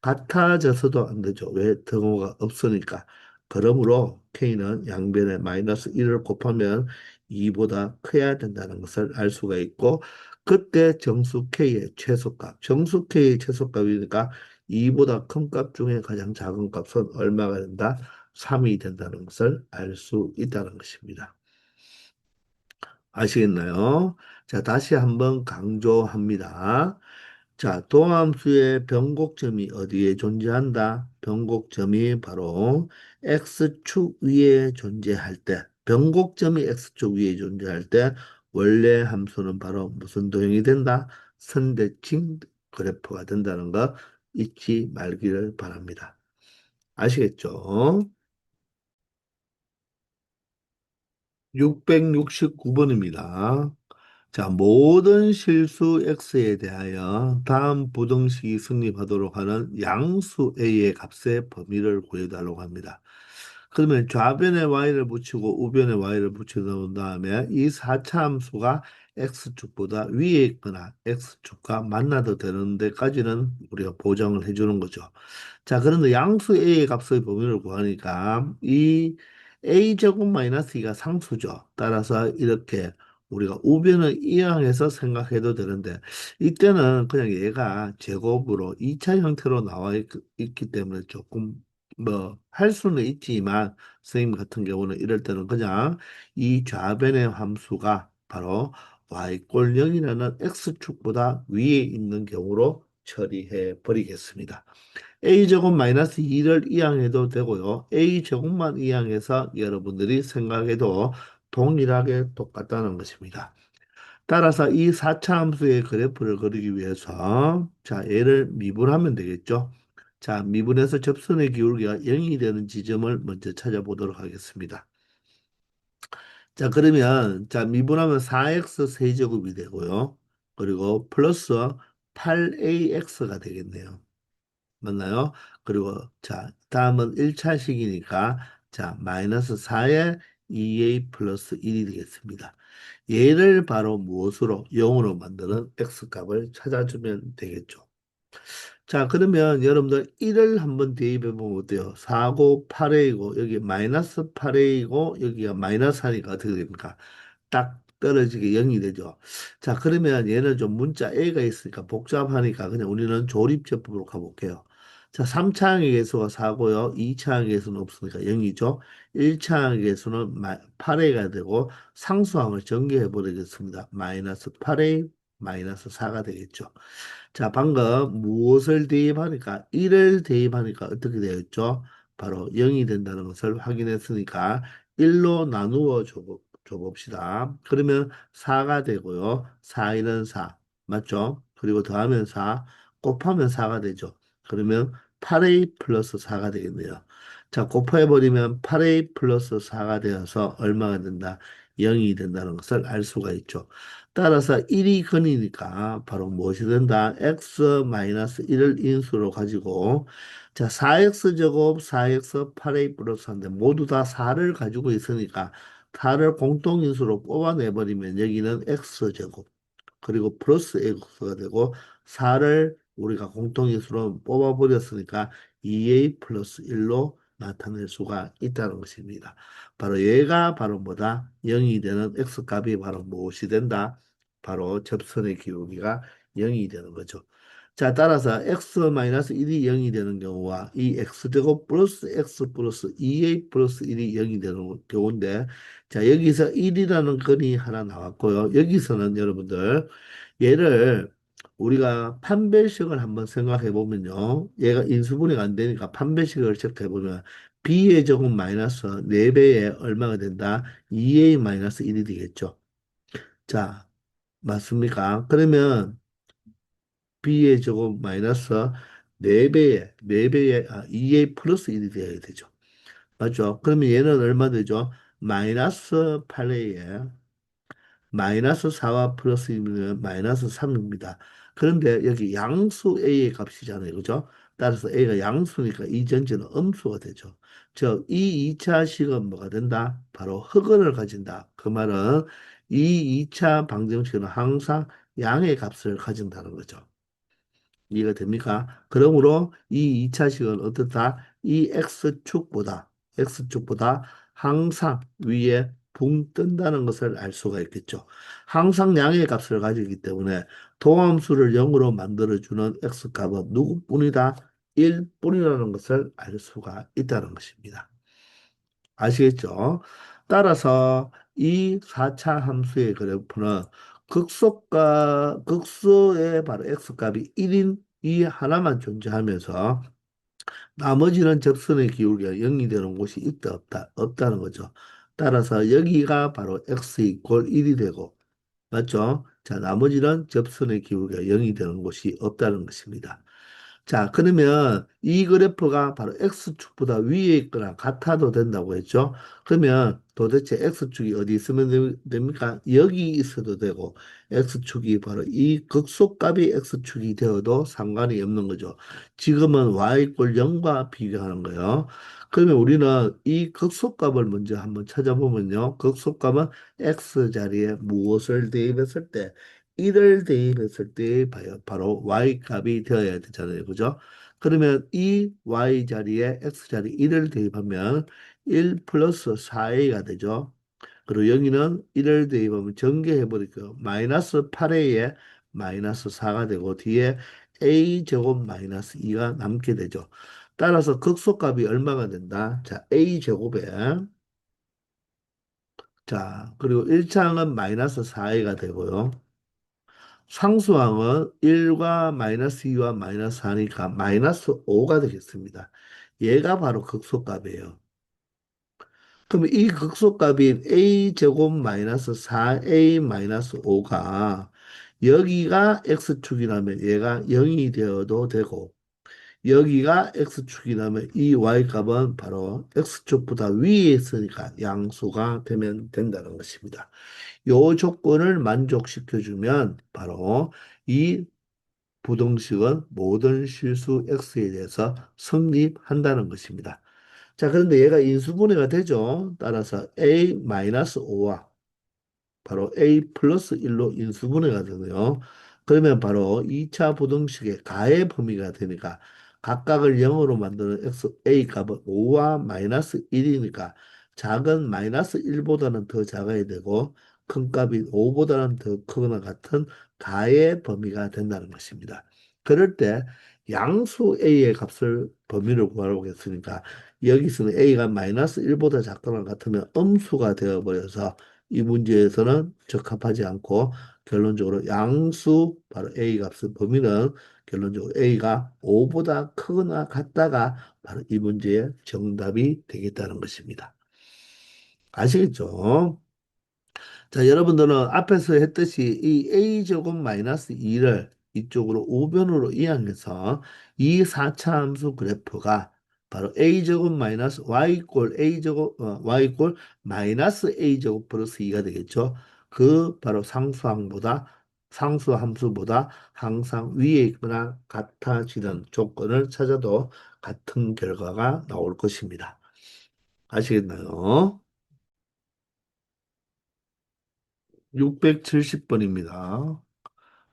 같아져서도 안 되죠. 왜? 등호가 없으니까. 그러므로 k는 양변에 마이너스 1을 곱하면 2보다 커야 된다는 것을 알 수가 있고 그때 정수 k의 최소값, 정수 k의 최소값이니까 2보다 큰 값 중에 가장 작은 값은 얼마가 된다? 3이 된다는 것을 알 수 있다는 것입니다. 아시겠나요? 자, 다시 한번 강조합니다. 자, 도함수의 변곡점이 어디에 존재한다? 변곡점이 바로 x축 위에 존재할 때, 변곡점이 x축 위에 존재할 때 원래 함수는 바로 무슨 도형이 된다? 선대칭 그래프가 된다는 거 잊지 말기를 바랍니다. 아시겠죠? 669번입니다. 자, 모든 실수 x에 대하여 다음 부등식이 성립하도록 하는 양수 a의 값의 범위를 구해달라고 합니다. 그러면 좌변에 y를 붙이고 우변에 y를 붙여 놓은 다음에 이 4차 함수가 x축보다 위에 있거나 x축과 만나도 되는 데까지는 우리가 보장을 해주는 거죠. 자, 그런데 양수 a의 값의 범위를 구하니까 이 a제곱 마이너스 2가 상수죠. 따라서 이렇게 우리가 우변을 이항해서 생각해도 되는데 이때는 그냥 얘가 제곱으로 2차 형태로 나와 있기 때문에 조금 뭐 할 수는 있지만 선생님 같은 경우는 이럴 때는 그냥 이 좌변의 함수가 바로 y꼴 0이라는 x축보다 위에 있는 경우로 처리해 버리겠습니다. a제곱 마이너스 2를 이항해도 되고요. a제곱만 이항해서 여러분들이 생각해도 동일하게 똑같다는 것입니다. 따라서 이 4차 함수의 그래프를 그리기 위해서 자 얘를 미분하면 되겠죠. 자 미분해서 접선의 기울기가 0이 되는 지점을 먼저 찾아보도록 하겠습니다. 자 그러면 자 미분하면 4x 세제곱이 되고요. 그리고 플러스 8ax가 되겠네요. 맞나요? 그리고 자, 다음은 1차식이니까 자, 마이너스 4에 2a 플러스 1이 되겠습니다. 얘를 바로 무엇으로 0으로 만드는 x값을 찾아주면 되겠죠. 자, 그러면 여러분들 1을 한번 대입해 보면 어때요? 4고 8a이고 여기 마이너스 8a이고 여기가 마이너스 하니까 어떻게 됩니까? 딱 떨어지게 0이 되죠. 자, 그러면 얘는 좀 문자 a가 있으니까 복잡하니까 그냥 우리는 조립제법으로 가볼게요. 자, 3차항의 개수가 4고요. 2차항의 개수는 없으니까 0이죠. 1차항의 개수는 8a가 되고 상수항을 전개해 버리겠습니다. 마이너스 8a 마이너스 4가 되겠죠. 자, 방금 무엇을 대입하니까 1을 대입하니까 어떻게 되었죠? 바로 0이 된다는 것을 확인했으니까 1로 나누어 봅시다. 그러면 4가 되고요. 4, 1은 4. 맞죠? 그리고 더하면 4, 곱하면 4가 되죠. 그러면 8a 플러스 4가 되겠네요. 자, 곱해버리면 8a 플러스 4가 되어서 얼마가 된다? 0이 된다는 것을 알 수가 있죠. 따라서 1이 근이니까 바로 무엇이 된다? x-1을 인수로 가지고 자 4x제곱 4x 8a 플러스 4인데 모두 다 4를 가지고 있으니까 4를 공통인수로 뽑아내버리면 여기는 x제곱 그리고 플러스 x가 되고 4를 우리가 공통인수로 뽑아버렸으니까 2a 플러스 1로 나타낼 수가 있다는 것입니다. 바로 얘가 바로 뭐다? 0이 되는 x값이 바로 무엇이 된다? 바로 접선의 기울기가 0이 되는 거죠. 자, 따라서 x-1이 0이 되는 경우와 이 x제곱 플러스 x 플러스 2a 플러스 1이 0이 되는 경우인데 자, 여기서 1이라는 건이 하나 나왔고요. 여기서는 여러분들 얘를 우리가 판별식을 한번 생각해 보면요. 얘가 인수분해가 안 되니까 판별식을 체크해 보면 b의 제곱 마이너스 4배에 얼마가 된다? 2a 마이너스 1이 되겠죠. 자, 맞습니까? 그러면 b의 제곱 마이너스 4배에 2a 플러스 1이 되어야 되죠. 맞죠? 그러면 얘는 얼마 되죠? 마이너스 8a에 마이너스 4와 플러스 1은 마이너스 3입니다. 그런데 여기 양수 a의 값이잖아요. 그죠? 따라서 a가 양수니까 이 전제는 음수가 되죠. 즉, 이 2차 식은 뭐가 된다? 바로 흑은을 가진다. 그 말은 이 2차 방정식은 항상 양의 값을 가진다는 거죠. 이해가 됩니까? 그러므로 이 2차식은 어떻다? 이 X축보다 항상 위에 붕 뜬다는 것을 알 수가 있겠죠. 항상 양의 값을 가지고 있기 때문에 도함수를 0으로 만들어주는 X값은 누구뿐이다? 1뿐이라는 것을 알 수가 있다는 것입니다. 아시겠죠? 따라서 이 4차 함수의 그래프는 극소의 바로 x값이 1인 이 하나만 존재하면서 나머지는 접선의 기울기가 0이 되는 곳이 있다 없다 없다는 거죠. 따라서 여기가 바로 x 이퀄 1이 되고 맞죠? 자, 나머지는 접선의 기울기가 0이 되는 곳이 없다는 것입니다. 자, 그러면 이 그래프가 바로 X축보다 위에 있거나 같아도 된다고 했죠? 그러면 도대체 X축이 어디 있으면 됩니까? 여기 있어도 되고, X축이 바로 이 극소값이 X축이 되어도 상관이 없는 거죠. 지금은 Y 꼴 0과 비교하는 거예요. 그러면 우리는 이 극소값을 먼저 한번 찾아보면요. 극소값은 X 자리에 무엇을 대입했을 때 1을 대입했을 때 바로 y값이 되어야 되잖아요. 그죠? 그러면 이 y 자리에 x 자리 1을 대입하면 1 플러스 4a가 되죠. 그리고 여기는 1을 대입하면 전개해버릴게요. 마이너스 8a에 마이너스 4가 되고 뒤에 a 제곱 마이너스 2가 남게 되죠. 따라서 극소값이 얼마가 된다? 자, a 제곱에 자, 그리고 1차항은 마이너스 4a가 되고요. 상수항은 1과 마이너스 2와 마이너스 4니까 마이너스 5가 되겠습니다. 얘가 바로 극소값이에요. 그럼 이 극소값인 a제곱 마이너스 4a 마이너스 5가 여기가 x축이라면 얘가 0이 되어도 되고 여기가 x축이라면 이 y값은 바로 x축보다 위에 있으니까 양수가 되면 된다는 것입니다. 요 조건을 만족시켜주면 바로 이 부등식은 모든 실수 x에 대해서 성립한다는 것입니다. 자, 그런데 얘가 인수분해가 되죠. 따라서 a-5와 바로 a 플러스 1로 인수분해가 되고요. 그러면 바로 2차 부등식의 가의 범위가 되니까 각각을 0으로 만드는 a 값은 5와 마이너스 1이니까 작은 마이너스 1보다는 더 작아야 되고 큰 값이 5보다는 더 크거나 같은 가의 범위가 된다는 것입니다. 그럴 때 양수 A의 값을 범위를 구하라고 했으니까 여기서는 A가 마이너스 1보다 작거나 같으면 음수가 되어버려서 이 문제에서는 적합하지 않고 결론적으로 양수 바로 A 값의 범위는 결론적으로 A가 5보다 크거나 같다가 바로 이 문제의 정답이 되겠다는 것입니다. 아시겠죠? 자, 여러분들은 앞에서 했듯이 이 a제곱 마이너스 2를 이쪽으로 우변으로 이항해서 이 4차 함수 그래프가 바로 a제곱 마이너스 y꼴 a제곱 y꼴 마이너스 a제곱 플러스 2가 되겠죠. 그 바로 상수함수보다 항상 위에 있거나 같아지는 조건을 찾아도 같은 결과가 나올 것입니다. 아시겠나요? 670번입니다.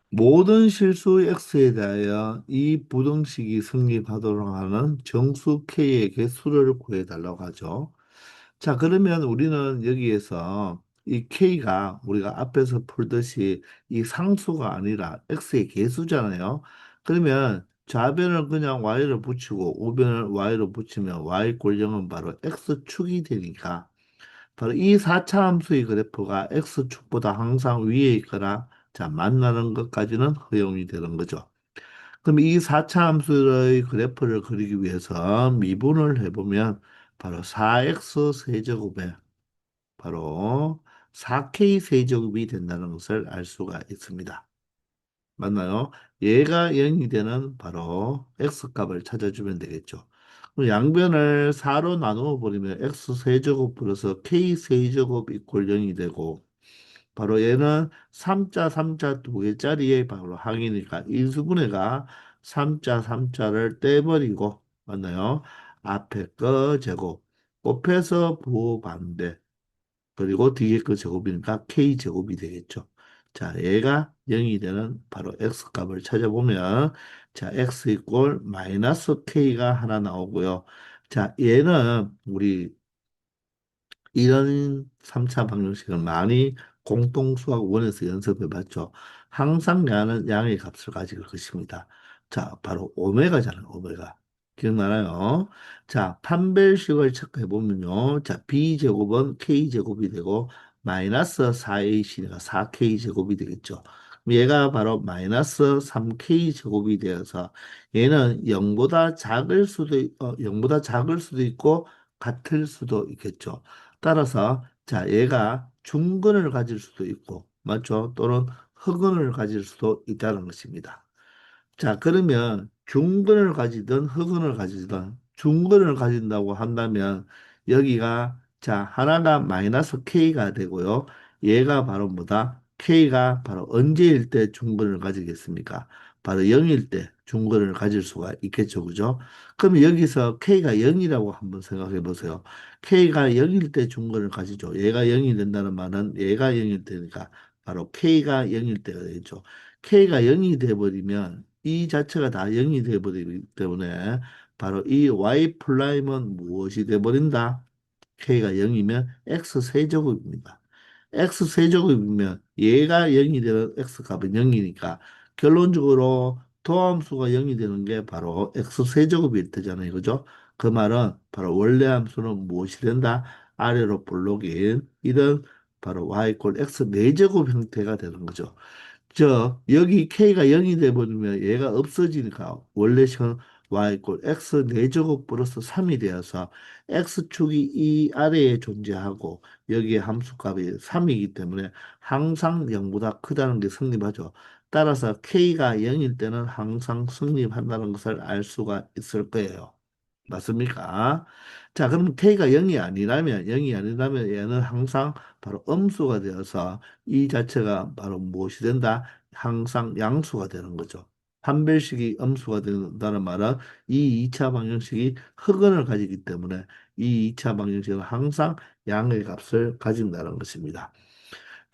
모든 실수 x에 대하여 이 부등식이 성립하도록 하는 정수 k의 개수를 구해달라고 하죠. 자, 그러면 우리는 여기에서 이 k가 우리가 앞에서 풀듯이 이 상수가 아니라 x의 개수잖아요. 그러면 좌변을 그냥 y를 붙이고 우변을 y로 붙이면 y 꼴 0은 바로 x축이 되니까 바로 이 4차 함수의 그래프가 x축보다 항상 위에 있거나 자, 만나는 것까지는 허용이 되는 거죠. 그럼 이 4차 함수의 그래프를 그리기 위해서 미분을 해보면 바로 4x 세제곱에 바로 4k 세제곱이 된다는 것을 알 수가 있습니다. 맞나요? 얘가 0이 되는 바로 x값을 찾아주면 되겠죠. 그럼 양변을 4로 나누어 버리면 x 세제곱 플러스 k 세제곱 이꼴 0이 되고 바로 얘는 3자 3자 두 개짜리의 바로 항이니까 인수분해가 3자 3자를 떼버리고 맞나요? 앞에 거 제곱 곱해서 부호반대 그리고 뒤에 그 제곱이니까 k제곱이 되겠죠. 자, 얘가 0이 되는 바로 x값을 찾아보면 자, x 이꼴 마이너스 k가 하나 나오고요. 자, 얘는 우리 이런 3차 방정식을 많이 공통수학 원에서 연습해 봤죠. 항상 양은 양의 값을 가질 것입니다. 자, 바로 오메가잖아요, 오메가. 기억나나요? 자, 판별식을 체크해 보면요. 자, b제곱은 k제곱이 되고 마이너스 4ac니까 4k제곱이 되겠죠. 얘가 바로 마이너스 3k제곱이 되어서 얘는 0보다 작을 수도 0보다 작을 수도 있고 같을 수도 있겠죠. 따라서 자 얘가 중근을 가질 수도 있고 맞죠? 또는 흑은을 가질 수도 있다는 것입니다. 자, 그러면 중근을 가지든 흑은을 가지든 중근을 가진다고 한다면 여기가 자, 하나가 마이너스 k가 되고요. 얘가 바로 뭐다? k가 바로 언제일 때 중근을 가지겠습니까? 바로 0일 때 중근을 가질 수가 있겠죠. 그죠? 그럼 여기서 k가 0이라고 한번 생각해 보세요. k가 0일 때 중근을 가지죠. 얘가 0이 된다는 말은 얘가 0일 때니까 바로 k가 0일 때가 되겠죠. k가 0이 돼버리면 이 자체가 다 0이 돼버리기 때문에 바로 이 y 프라임은 무엇이 돼버린다? k가 0이면 x 세제곱입니다. x 세제곱이면 얘가 0이 되는 x 값은 0이니까 결론적으로 도함수가 0이 되는 게 바로 x 세제곱일 테잖아요. 그죠? 그 말은 바로 원래 함수는 무엇이 된다? 아래로 볼록인 이런 바로 y 꼴 x 4제곱 형태가 되는 거죠. 여기 k가 0이 돼버리면 얘가 없어지니까 원래 식은 y 꼴 x 4제곱 플러스 3이 되어서 x축이 이 아래에 존재하고 여기에 함수값이 3이기 때문에 항상 0보다 크다는 게 성립하죠. 따라서 k가 0일 때는 항상 성립한다는 것을 알 수가 있을 거예요. 맞습니까? 자, 그럼 k가 0이 아니라면 얘는 항상 바로 음수가 되어서 이 자체가 바로 무엇이 된다? 항상 양수가 되는 거죠. 판별식이 음수가 된다는 말은 이 2차 방정식이 흑은을 가지기 때문에 이 2차 방정식은 항상 양의 값을 가진다는 것입니다.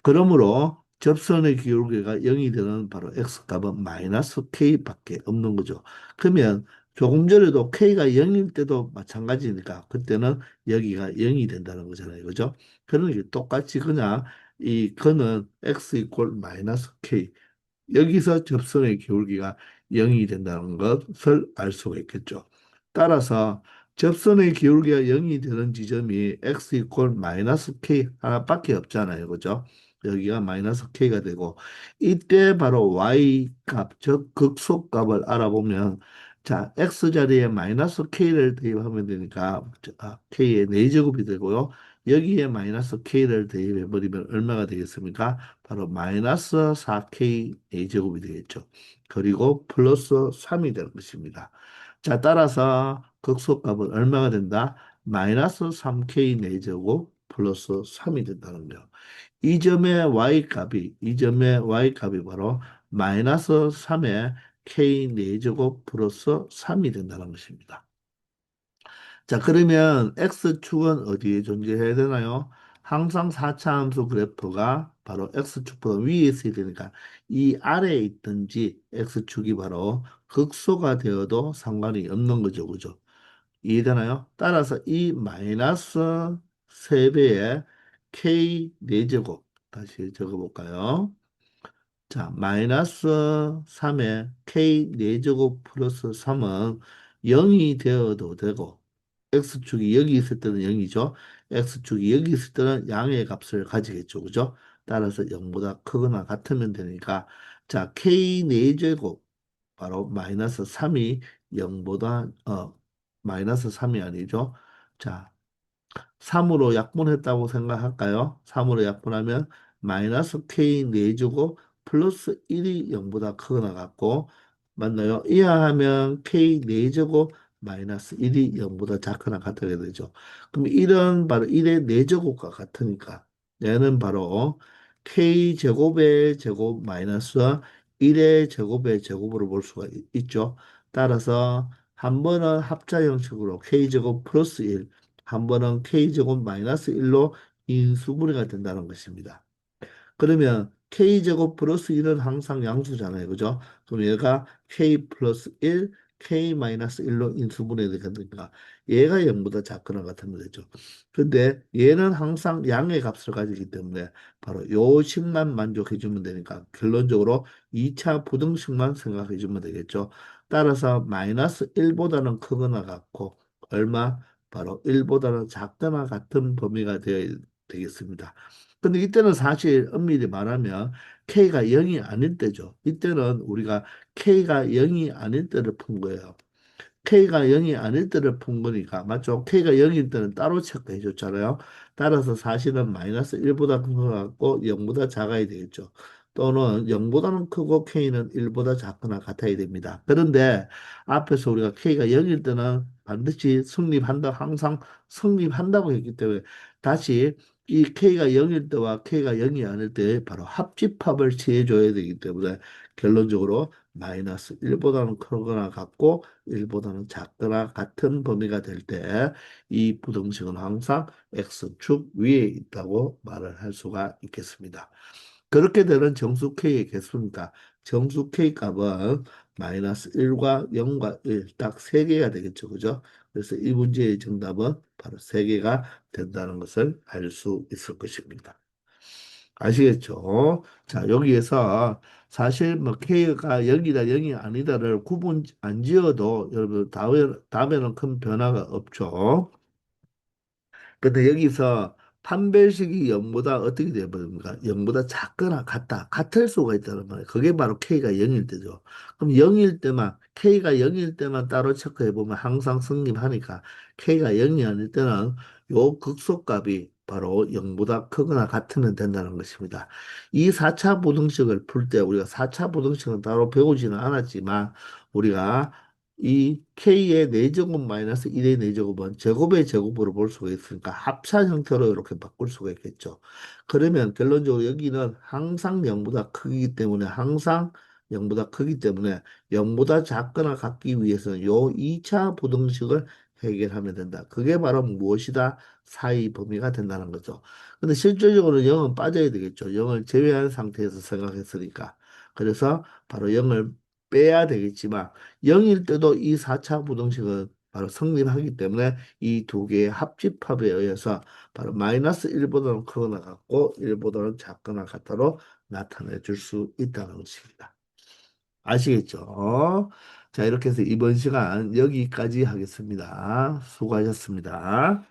그러므로 접선의 기울기가 0이 되는 바로 x값은 마이너스 k밖에 없는 거죠. 그러면 조금 전에도 k가 0일 때도 마찬가지니까 그때는 여기가 0이 된다는 거잖아요. 그죠? 그러니까 똑같이 그냥 이 근은 x 이꼴 마이너스 k 여기서 접선의 기울기가 0이 된다는 것을 알 수가 있겠죠. 따라서 접선의 기울기가 0이 되는 지점이 x 이퀄 마이너스 k 하나밖에 없잖아요. 그죠? 여기가 마이너스 k가 되고 이때 바로 y 값, 즉 극소값을 알아보면 자, x 자리에 마이너스 k를 대입하면 되니까 k의 4제곱이 되고요. 여기에 마이너스 k를 대입해 버리면 얼마가 되겠습니까? 바로 마이너스 4k 4제곱이 되겠죠. 그리고 플러스 3이 되는 것입니다. 자, 따라서 극소값은 얼마가 된다? 마이너스 3k 4제곱 플러스 3이 된다는 거예요. 이 점의 y값이 바로 마이너스 3의 k 4제곱 플러스 3이 된다는 것입니다. 자, 그러면 x축은 어디에 존재해야 되나요? 항상 4차 함수 그래프가 바로 x축보다 위에 있어야 되니까 이 아래에 있든지 x축이 바로 극소가 되어도 상관이 없는 거죠. 그죠? 이해되나요? 따라서 이 마이너스 3배의 k 4제곱 다시 적어볼까요? 자, 마이너스 3의 k 4제곱 플러스 3은 0이 되어도 되고 x축이 여기 있을 때는 0이죠. x축이 여기 있을 때는 양의 값을 가지겠죠. 그죠? 따라서 0보다 크거나 같으면 되니까 자, k 4제곱 바로 마이너스 3이 0보다 마이너스 3이 아니죠. 자, 3으로 약분했다고 생각할까요? 3으로 약분하면 마이너스 k 4주고 플러스 1이 0보다 크거나 같고 맞나요? 이하하면 k 4제곱 마이너스 1이 0보다 작거나 같게 되죠. 그럼 1은 바로 1의 4제곱과 같으니까 얘는 바로 k 제곱의 제곱 마이너스 1의 제곱의 제곱으로 볼 수가 있죠. 따라서 한 번은 합자 형식으로 k제곱 플러스 1 한 번은 k제곱 마이너스 1로 인수분해가 된다는 것입니다. 그러면 k제곱 플러스 1은 항상 양수잖아요. 그죠? 그럼 얘가 k 플러스 1, k 마이너스 1로 인수분해가 되니까 얘가 0보다 작거나 같으면 되죠. 근데 얘는 항상 양의 값을 가지기 때문에 바로 요 식만 만족해 주면 되니까 결론적으로 2차 부등식만 생각해 주면 되겠죠. 따라서 마이너스 1보다는 크거나 같고 얼마? 바로 1보다는 작거나 같은 범위가 되어야 되겠습니다. 근데 이때는 사실 엄밀히 말하면 K가 0이 아닐 때죠. 이때는 우리가 K가 0이 아닐 때를 푼 거예요. K가 0이 아닐 때를 푼 거니까 맞죠? K가 0일 때는 따로 체크해 줬잖아요. 따라서 사실은 마이너스 1보다 큰 거 같고 0보다 작아야 되겠죠. 또는 0보다는 크고 K는 1보다 작거나 같아야 됩니다. 그런데 앞에서 우리가 K가 0일 때는 반드시 성립한다, 항상 성립한다고 했기 때문에 다시 이 K가 0일 때와 K가 0이 아닐 때 바로 합집합을 취해줘야 되기 때문에 결론적으로 마이너스 1보다는 크거나 같고 1보다는 작거나 같은 범위가 될 때 이 부등식은 항상 x축 위에 있다고 말을 할 수가 있겠습니다. 그렇게 되는 정수 k의 개수입니다. 정수 k 값은 마이너스 1과 0과 1, 딱 3개가 되겠죠. 그죠? 그래서 이 문제의 정답은 바로 3개가 된다는 것을 알 수 있을 것입니다. 아시겠죠? 자, 여기에서 사실 뭐 K가 0이다, 0이 아니다를 구분 안 지어도 여러분 답에는 큰 변화가 없죠. 근데 여기서 판별식이 0보다 어떻게 되어버립니까? 0보다 작거나 같다. 같을 수가 있다는 말이에요. 그게 바로 K가 0일 때죠. 그럼 0일 때만, K가 0일 때만 따로 체크해보면 항상 성립하니까 K가 0이 아닐 때는 요 극소값이 바로 0보다 크거나 같으면 된다는 것입니다. 이 4차 부등식을 풀 때 우리가 4차 부등식은 따로 배우지는 않았지만 우리가 이 k의 4제곱 마이너스 1의 4제곱은 제곱의 제곱으로 볼 수가 있으니까 합산 형태로 이렇게 바꿀 수가 있겠죠. 그러면 결론적으로 여기는 항상 0보다 크기 때문에 항상 0보다 크기 때문에 0보다 작거나 같기 위해서는 요 2차 부등식을 해결하면 된다. 그게 바로 무엇이다? 사이 범위가 된다는 거죠. 근데 실질적으로 0은 빠져야 되겠죠. 0을 제외한 상태에서 생각했으니까. 그래서 바로 0을 빼야 되겠지만 0일 때도 이 4차 부등식은 바로 성립하기 때문에 이 두 개의 합집합에 의해서 바로 마이너스 1보다는 크거나 같고 1보다는 작거나 같다로 나타내 줄 수 있다는 것입니다. 아시겠죠? 자, 이렇게 해서 이번 시간 여기까지 하겠습니다. 수고하셨습니다.